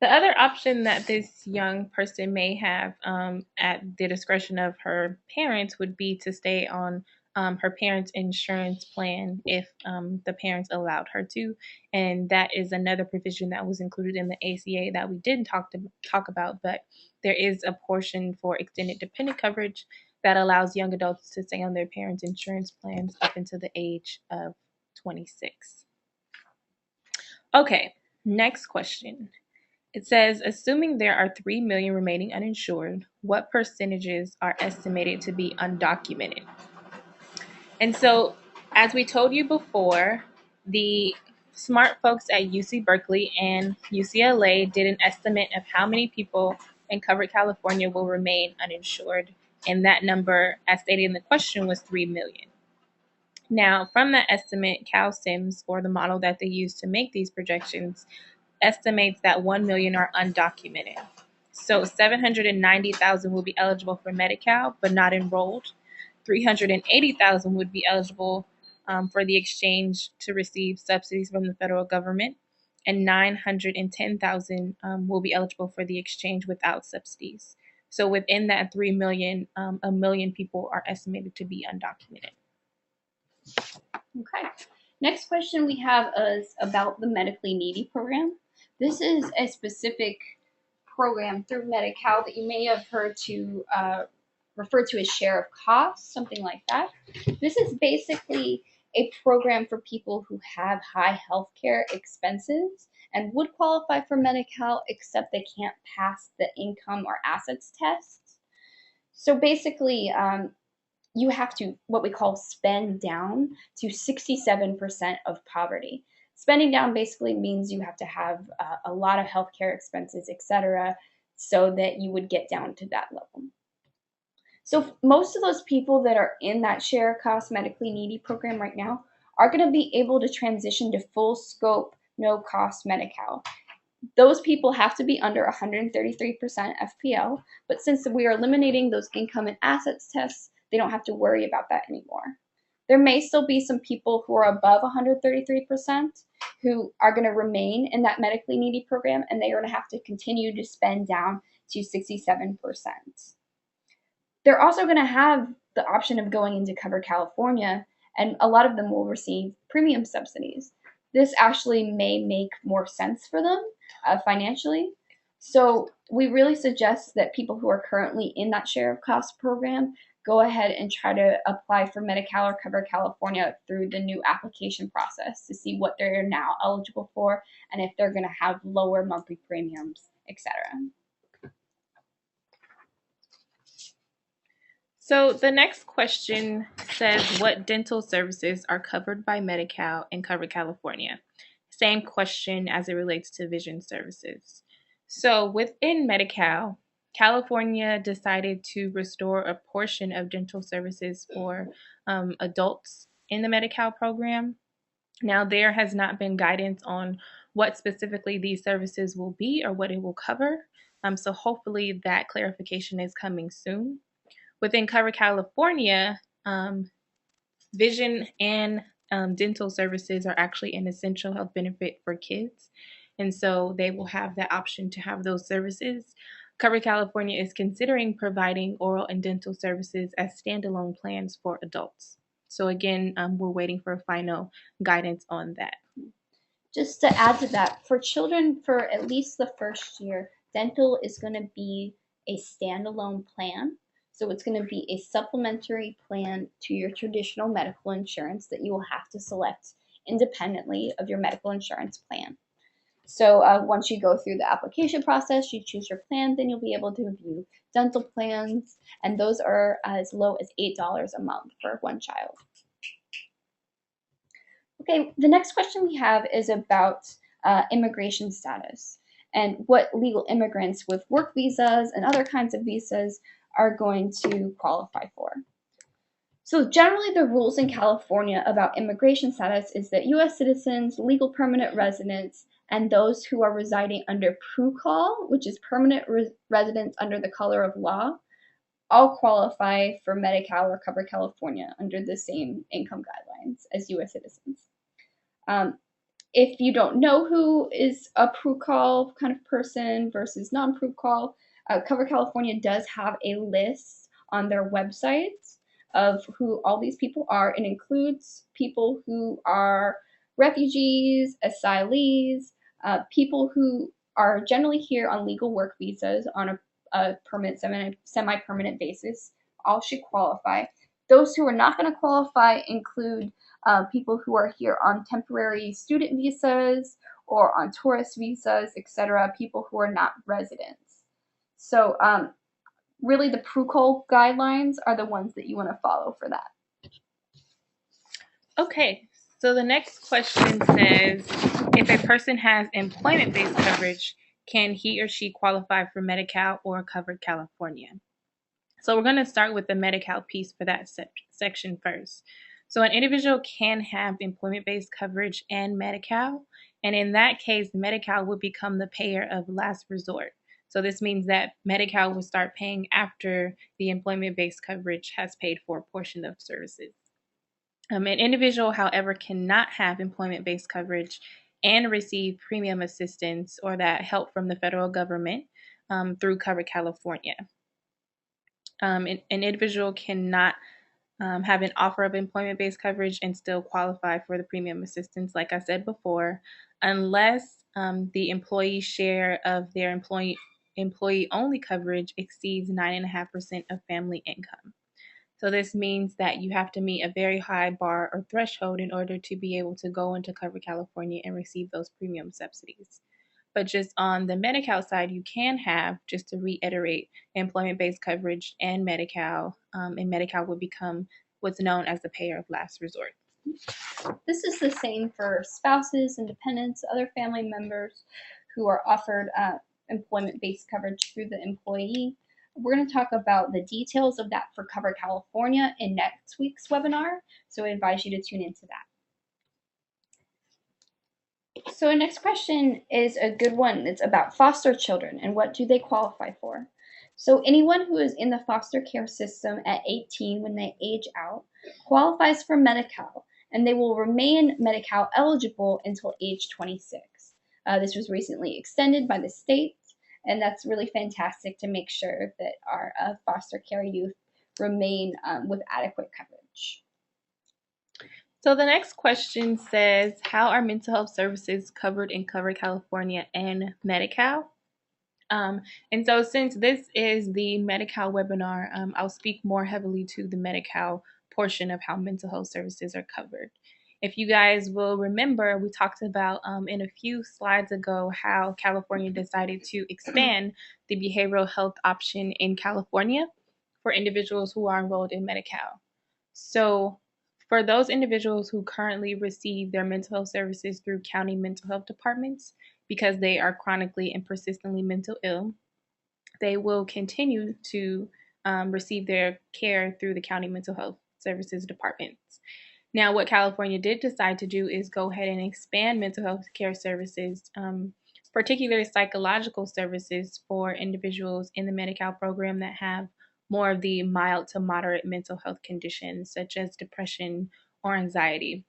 The other option that this young person may have at the discretion of her parents would be to stay on her parents' insurance plan if the parents allowed her to. And that is another provision that was included in the ACA that we didn't talk about, but there is a portion for extended dependent coverage that allows young adults to stay on their parents' insurance plans up until the age of 26. Okay, next question. It says, assuming there are 3 million remaining uninsured, what percentages are estimated to be undocumented? And so, as we told you before, the smart folks at UC Berkeley and UCLA did an estimate of how many people in covered California will remain uninsured. And that number, as stated in the question, was 3 million. Now, from that estimate, CalSIMS, or the model that they use to make these projections, estimates that 1 million are undocumented. So 790,000 will be eligible for Medi-Cal but not enrolled. 380,000 would be eligible for the exchange to receive subsidies from the federal government, and 910,000 will be eligible for the exchange without subsidies. So within that 3 million, a million people are estimated to be undocumented. Okay. Next question we have is about the medically needy program. This is a specific program through Medi-Cal that you may have heard to refer to as share of costs, something like that. This is basically a program for people who have high healthcare expenses and would qualify for Medi-Cal, except they can't pass the income or assets tests. So basically, you have to what we call spend down to 67% of poverty. Spending down basically means you have to have a lot of healthcare expenses, etc., so that you would get down to that level. So most of those people that are in that share cost medically needy program right now are going to be able to transition to full scope, no cost Medi-Cal. Those people have to be under 133% FPL, but since we are eliminating those income and assets tests, they don't have to worry about that anymore. There may still be some people who are above 133% who are going to remain in that medically needy program, and they are going to have to continue to spend down to 67%. They're also going to have the option of going into Cover California, and a lot of them will receive premium subsidies. This actually may make more sense for them financially. So we really suggest that people who are currently in that share of cost program go ahead and try to apply for Medi-Cal or Cover California through the new application process to see what they're now eligible for and if they're going to have lower monthly premiums, etc. So the next question says, what dental services are covered by Medi-Cal and Cover California? Same question as it relates to vision services. So within Medi-Cal, California decided to restore a portion of dental services for adults in the Medi-Cal program. Now, there has not been guidance on what specifically these services will be or what it will cover. So hopefully that clarification is coming soon. Within Cover California, Vision and dental services are actually an essential health benefit for kids, and so they will have that option to have those services. Covered California is considering providing oral and dental services as standalone plans for adults. So again, we're waiting for final guidance on that. Just to add to that, for children for at least the first year, dental is going to be a standalone plan. So it's going to be a supplementary plan to your traditional medical insurance that you will have to select independently of your medical insurance plan. So once you go through the application process, you choose your plan, then you'll be able to view dental plans, and those are as low as $8 a month for one child. Okay, the next question we have is about immigration status and what legal immigrants with work visas and other kinds of visas are going to qualify for. So generally the rules in California about immigration status is that U.S. citizens, legal permanent residents, and those who are residing under PRUCAL, which is permanent residence under the color of law, all qualify for Medi-Cal or Covered California under the same income guidelines as U.S. citizens. If you don't know who is a PRUCAL kind of person versus non-PRUCAL, Covered California does have a list on their website of who all these people are. It includes people who are refugees, asylees, people who are generally here on legal work visas on a permanent, semi-permanent basis. All should qualify. Those who are not going to qualify include people who are here on temporary student visas or on tourist visas, etc., people who are not residents. So really the PRUCAL guidelines are the ones that you want to follow for that. Okay, so the next question says, if a person has employment-based coverage, can he or she qualify for Medi-Cal or Covered California? So we're going to start with the Medi-Cal piece for that section first. So an individual can have employment-based coverage and Medi-Cal, and in that case, Medi-Cal will become the payer of last resort. So this means that Medi-Cal will start paying after the employment-based coverage has paid for a portion of services. An individual, however, cannot have employment-based coverage and receive premium assistance or that help from the federal government through Covered California. An individual cannot have an offer of employment-based coverage and still qualify for the premium assistance, like I said before, unless the employee share of their employee-only coverage exceeds 9.5% of family income. So this means that you have to meet a very high bar or threshold in order to be able to go into Covered California and receive those premium subsidies. But just on the Medi-Cal side, you can have, just to reiterate, employment-based coverage and Medi-Cal, and Medi-Cal will become what's known as the payer of last resort. This is the same for spouses and dependents, other family members who are offered employment-based coverage through the employee. We're going to talk about the details of that for Covered California in next week's webinar, so I advise you to tune into that. So the next question is a good one. It's about foster children and what do they qualify for. So anyone who is in the foster care system at 18 when they age out qualifies for Medi-Cal, and they will remain Medi-Cal eligible until age 26. This was recently extended by the state, and that's really fantastic to make sure that our foster care youth remain with adequate coverage. So the next question says, how are mental health services covered in Covered California and Medi-Cal? And so since this is the Medi-Cal webinar, I'll speak more heavily to the Medi-Cal portion of how mental health services are covered. If you guys will remember, we talked about in a few slides ago how California decided to expand the behavioral health option in California for individuals who are enrolled in Medi-Cal. So for those individuals who currently receive their mental health services through county mental health departments, because they are chronically and persistently mental ill, they will continue to receive their care through the county mental health services departments. Now, what California did decide to do is go ahead and expand mental health care services, particularly psychological services for individuals in the Medi-Cal program that have more of the mild to moderate mental health conditions such as depression or anxiety.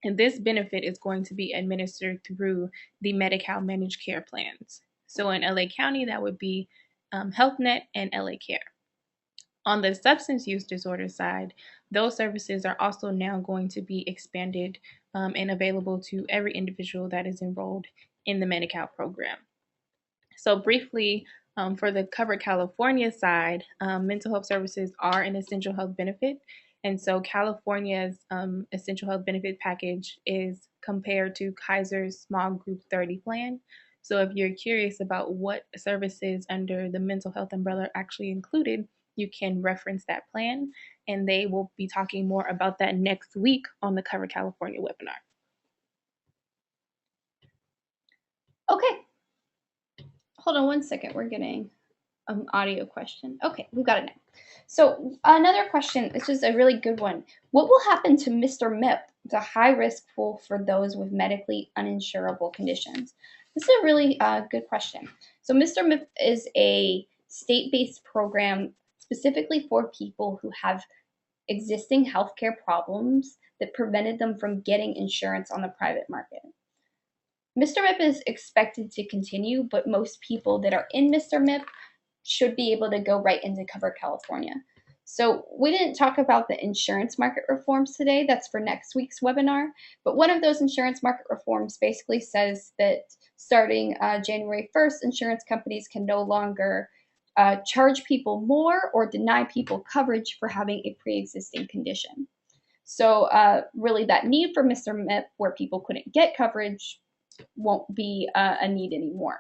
And this benefit is going to be administered through the Medi-Cal managed care plans. So in LA County, that would be Health Net and LA Care. On the substance use disorder side, those services are also now going to be expanded and available to every individual that is enrolled in the Medi-Cal program. So briefly, for the Covered California side, mental health services are an essential health benefit. And so California's essential health benefit package is compared to Kaiser's small group 30 plan. So if you're curious about what services under the mental health umbrella are actually included, you can reference that plan. And they will be talking more about that next week on the Covered California webinar. Okay. Hold on one second. We're getting an audio question. Okay, we've got it now. So another question, this is a really good one. What will happen to Mr. MIP, the high risk pool for those with medically uninsurable conditions? This is a really good question. So Mr. MIP is a state-based program specifically for people who have existing healthcare problems that prevented them from getting insurance on the private market. Mr. MIP is expected to continue, but most people that are in Mr. MIP should be able to go right into Covered California. So we didn't talk about the insurance market reforms today. That's for next week's webinar. But one of those insurance market reforms basically says that starting January 1st, insurance companies can no longer charge people more or deny people coverage for having a pre-existing condition. So really that need for Mr. MIP where people couldn't get coverage won't be a need anymore.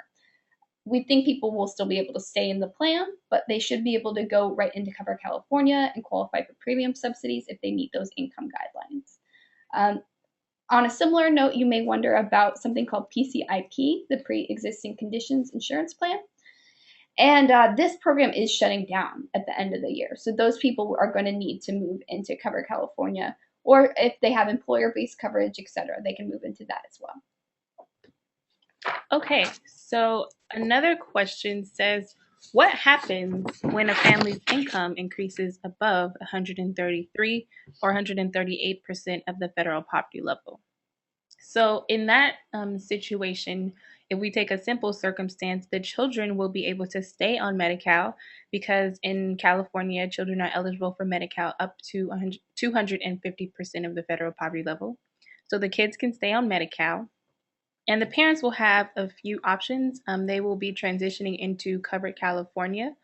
We think people will still be able to stay in the plan, but they should be able to go right into Covered California and qualify for premium subsidies if they meet those income guidelines. On a similar note, you may wonder about something called PCIP, the Pre-Existing Conditions Insurance Plan. And this program is shutting down at the end of the year. So those people are going to need to move into Covered California, or if they have employer-based coverage, etc., they can move into that as well. Okay, so another question says, what happens when a family's income increases above 133 or 138% of the federal poverty level? So in that situation, if we take a simple circumstance, the children will be able to stay on Medi-Cal because in California, children are eligible for Medi-Cal up to 250% of the federal poverty level. So the kids can stay on Medi-Cal. And the parents will have a few options. They will be transitioning into Covered California,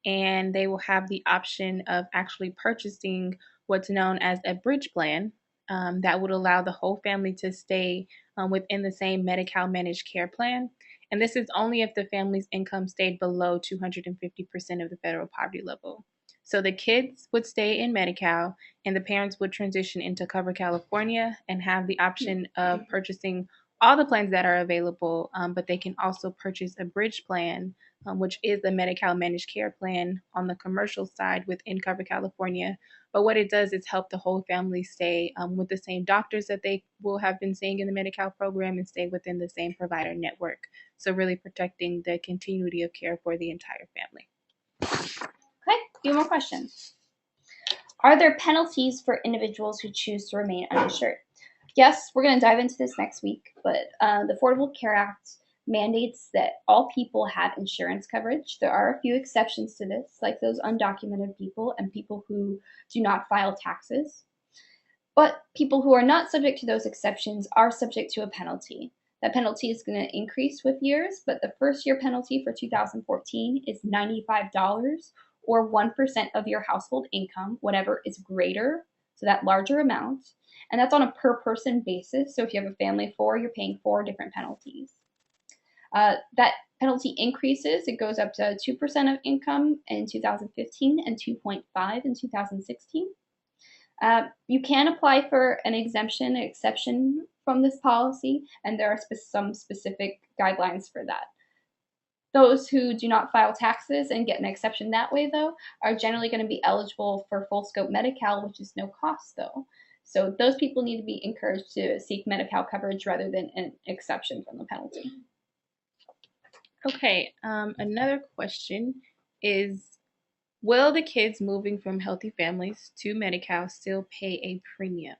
and they will have the option of actually purchasing what's known as a bridge plan that would allow the whole family to stay within the same Medi-Cal managed care plan. And this is only if the family's income stayed below 250% of the federal poverty level. So the kids would stay in Medi-Cal, and the parents would transition into Covered California and have the option of purchasing all the plans that are available, but they can also purchase a bridge plan, which is the Medi-Cal managed care plan on the commercial side within Covered California. But what it does is help the whole family stay with the same doctors that they will have been seeing in the Medi-Cal program and stay within the same provider network. So really protecting the continuity of care for the entire family. Okay, a few more questions. Are there penalties for individuals who choose to remain uninsured? Yes, we're going to dive into this next week, but the Affordable Care Act mandates that all people have insurance coverage. There are a few exceptions to this, like those undocumented people and people who do not file taxes. But people who are not subject to those exceptions are subject to a penalty. That penalty is going to increase with years, but the first year penalty for 2014 is $95 or 1% of your household income, whatever is greater, so that larger amount. And that's on a per person basis. So if you have a family of 4, you're paying 4 different penalties. That penalty increases. It goes up to 2% of income in 2015 and 2.5 in 2016. You can apply for an exception from this policy, and there are some specific guidelines for that. Those who do not file taxes and get an exception that way, though, are generally going to be eligible for full scope Medi-Cal, which is no cost, though. So those people need to be encouraged to seek Medi-Cal coverage rather than an exception from the penalty. Okay, another question is, Will the kids moving from healthy families to Medi-Cal still pay a premium?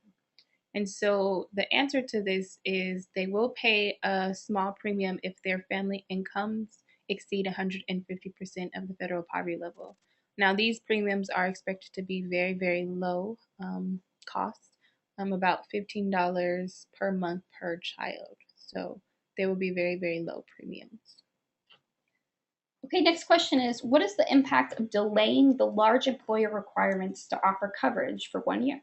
And so the answer to this is they will pay a small premium if their family incomes exceed 150% of the federal poverty level. Now, these premiums are expected to be very, very low cost, about $15 per month per child. So they will be very, very low premiums. Okay, next question is, what is the impact of delaying the large employer requirements to offer coverage for 1 year?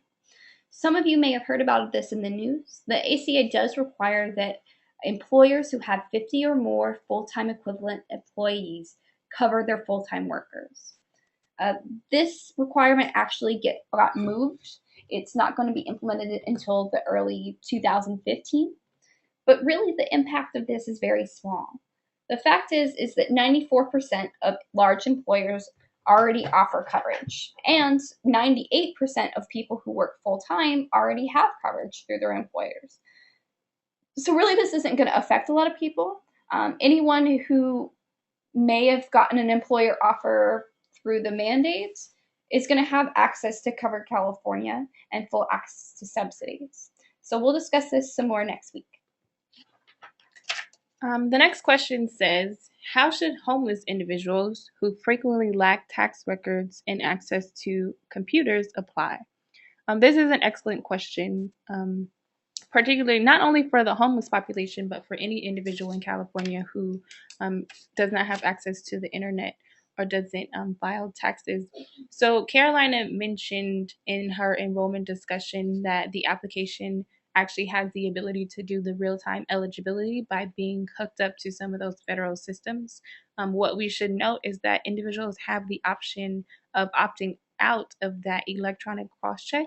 Some of you may have heard about this in the news. The ACA does require that employers who have 50 or more full-time equivalent employees cover their full-time workers. This requirement actually got moved. It's not going to be implemented until the early 2015, but really the impact of this is very small. The fact is that 94% of large employers already offer coverage, and 98% of people who work full-time already have coverage through their employers. So really this isn't going to affect a lot of people. Anyone who may have gotten an employer offer through the mandates is going to have access to Covered California and full access to subsidies. So we'll discuss this some more next week. The next question says, how should homeless individuals who frequently lack tax records and access to computers apply? This is an excellent question, particularly not only for the homeless population, but for any individual in California who does not have access to the internet or doesn't file taxes. So Carolina mentioned in her enrollment discussion that the application actually has the ability to do the real-time eligibility by being hooked up to some of those federal systems. What we should note is that individuals have the option of opting out of that electronic cross-check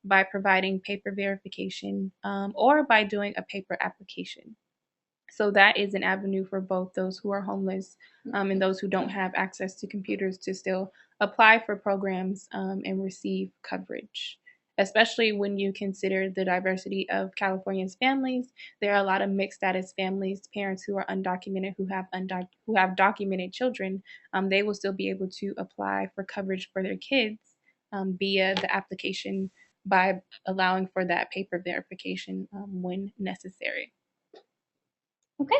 by providing paper verification or by doing a paper application. So that is an avenue for both those who are homeless and those who don't have access to computers to still apply for programs and receive coverage. Especially when you consider the diversity of California's families, there are a lot of mixed status families, parents who are undocumented, who have documented children. They will still be able to apply for coverage for their kids via the application by allowing for that paper verification when necessary. Okay,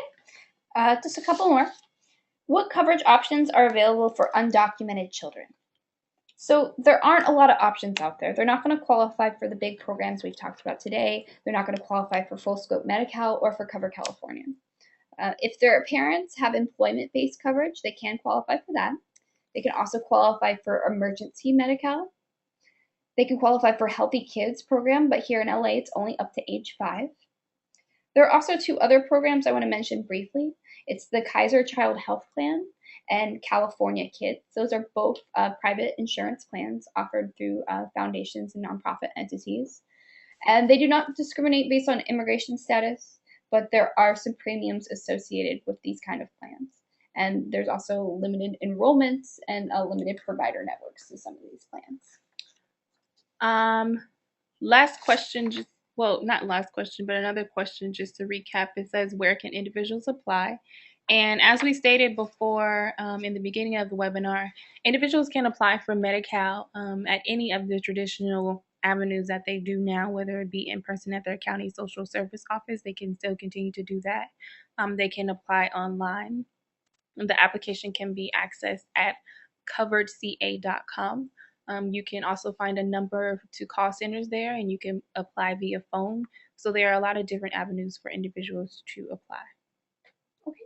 just a couple more. What coverage options are available for undocumented children? So there aren't a lot of options out there. They're not going to qualify for the big programs we've talked about today. They're not going to qualify for full scope Medi-Cal or for Covered California. If their parents have employment-based coverage, they can qualify for that. They can also qualify for emergency Medi-Cal. They can qualify for Healthy Kids program, but here in LA, it's only up to age 5. There are also 2 other programs I want to mention briefly. It's the Kaiser Child Health Plan and California Kids. Those are both private insurance plans offered through foundations and nonprofit entities. And they do not discriminate based on immigration status, but there are some premiums associated with these kind of plans. And there's also limited enrollments and limited provider networks to some of these plans. Last question, not last question, but another question just to recap. It says, where can individuals apply? And as we stated before in the beginning of the webinar, individuals can apply for Medi-Cal at any of the traditional avenues that they do now, whether it be in person at their county social service office. They can still continue to do that. They can apply online. The application can be accessed at coveredca.com. You can also find a number to call centers there, and you can apply via phone. So there are a lot of different avenues for individuals to apply. Okay.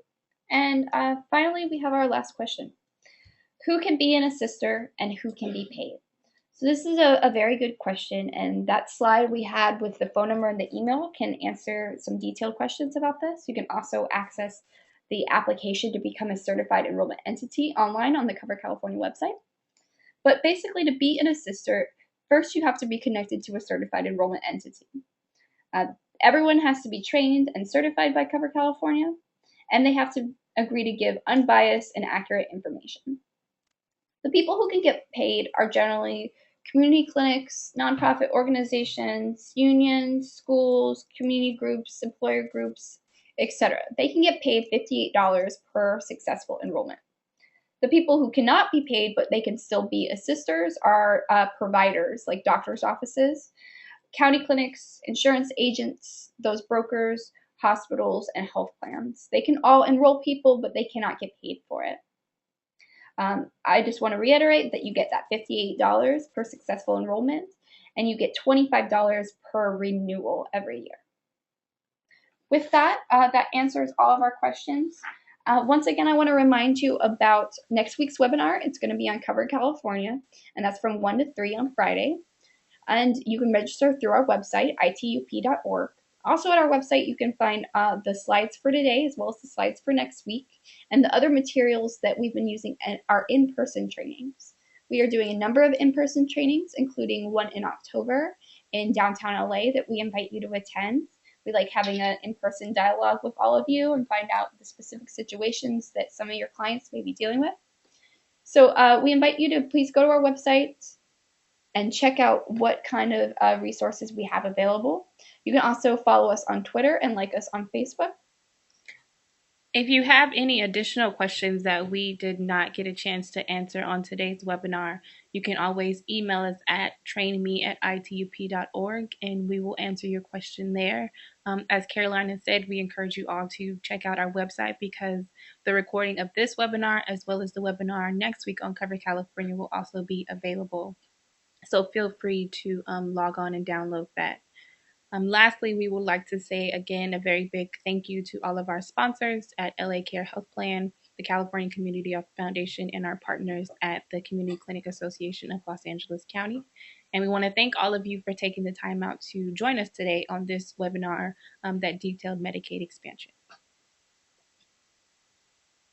And finally, we have our last question. Who can be an assister and who can be paid? So this is a very good question, and that slide we had with the phone number and the email can answer some detailed questions about this. You can also access the application to become a certified enrollment entity online on the Covered California website. But basically, to be an assister, first you have to be connected to a certified enrollment entity. Everyone has to be trained and certified by Covered California, and they have to agree to give unbiased and accurate information. The people who can get paid are generally community clinics, nonprofit organizations, unions, schools, community groups, employer groups, etc. They can get paid $58 per successful enrollment. The people who cannot be paid, but they can still be assisters, are providers like doctors' offices, county clinics, insurance agents, those brokers, hospitals, and health plans. They can all enroll people, but they cannot get paid for it. I just want to reiterate that you get that $58 per successful enrollment, and you get $25 per renewal every year. With that, that answers all of our questions. Once again, I want to remind you about next week's webinar. It's going to be on Covered California, and that's from 1 to 3 on Friday. And you can register through our website, itup.org. Also at our website, you can find the slides for today as well as the slides for next week and the other materials that we've been using at our in-person trainings. We are doing a number of in-person trainings, including one in October in downtown LA that we invite you to attend. We like having an in-person dialogue with all of you and find out the specific situations that some of your clients may be dealing with. So we invite you to please go to our website and check out what kind of resources we have available. You can also follow us on Twitter and like us on Facebook. If you have any additional questions that we did not get a chance to answer on today's webinar, you can always email us at trainme@itup.org and we will answer your question there. As Carolina said, we encourage you all to check out our website because the recording of this webinar as well as the webinar next week on Covered California will also be available. So feel free to log on and download that. Lastly, we would like to say again a very big thank you to all of our sponsors at LA Care Health Plan, the California Community Health Foundation, and our partners at the Community Clinic Association of Los Angeles County. And we want to thank all of you for taking the time out to join us today on this webinar that detailed Medicaid expansion.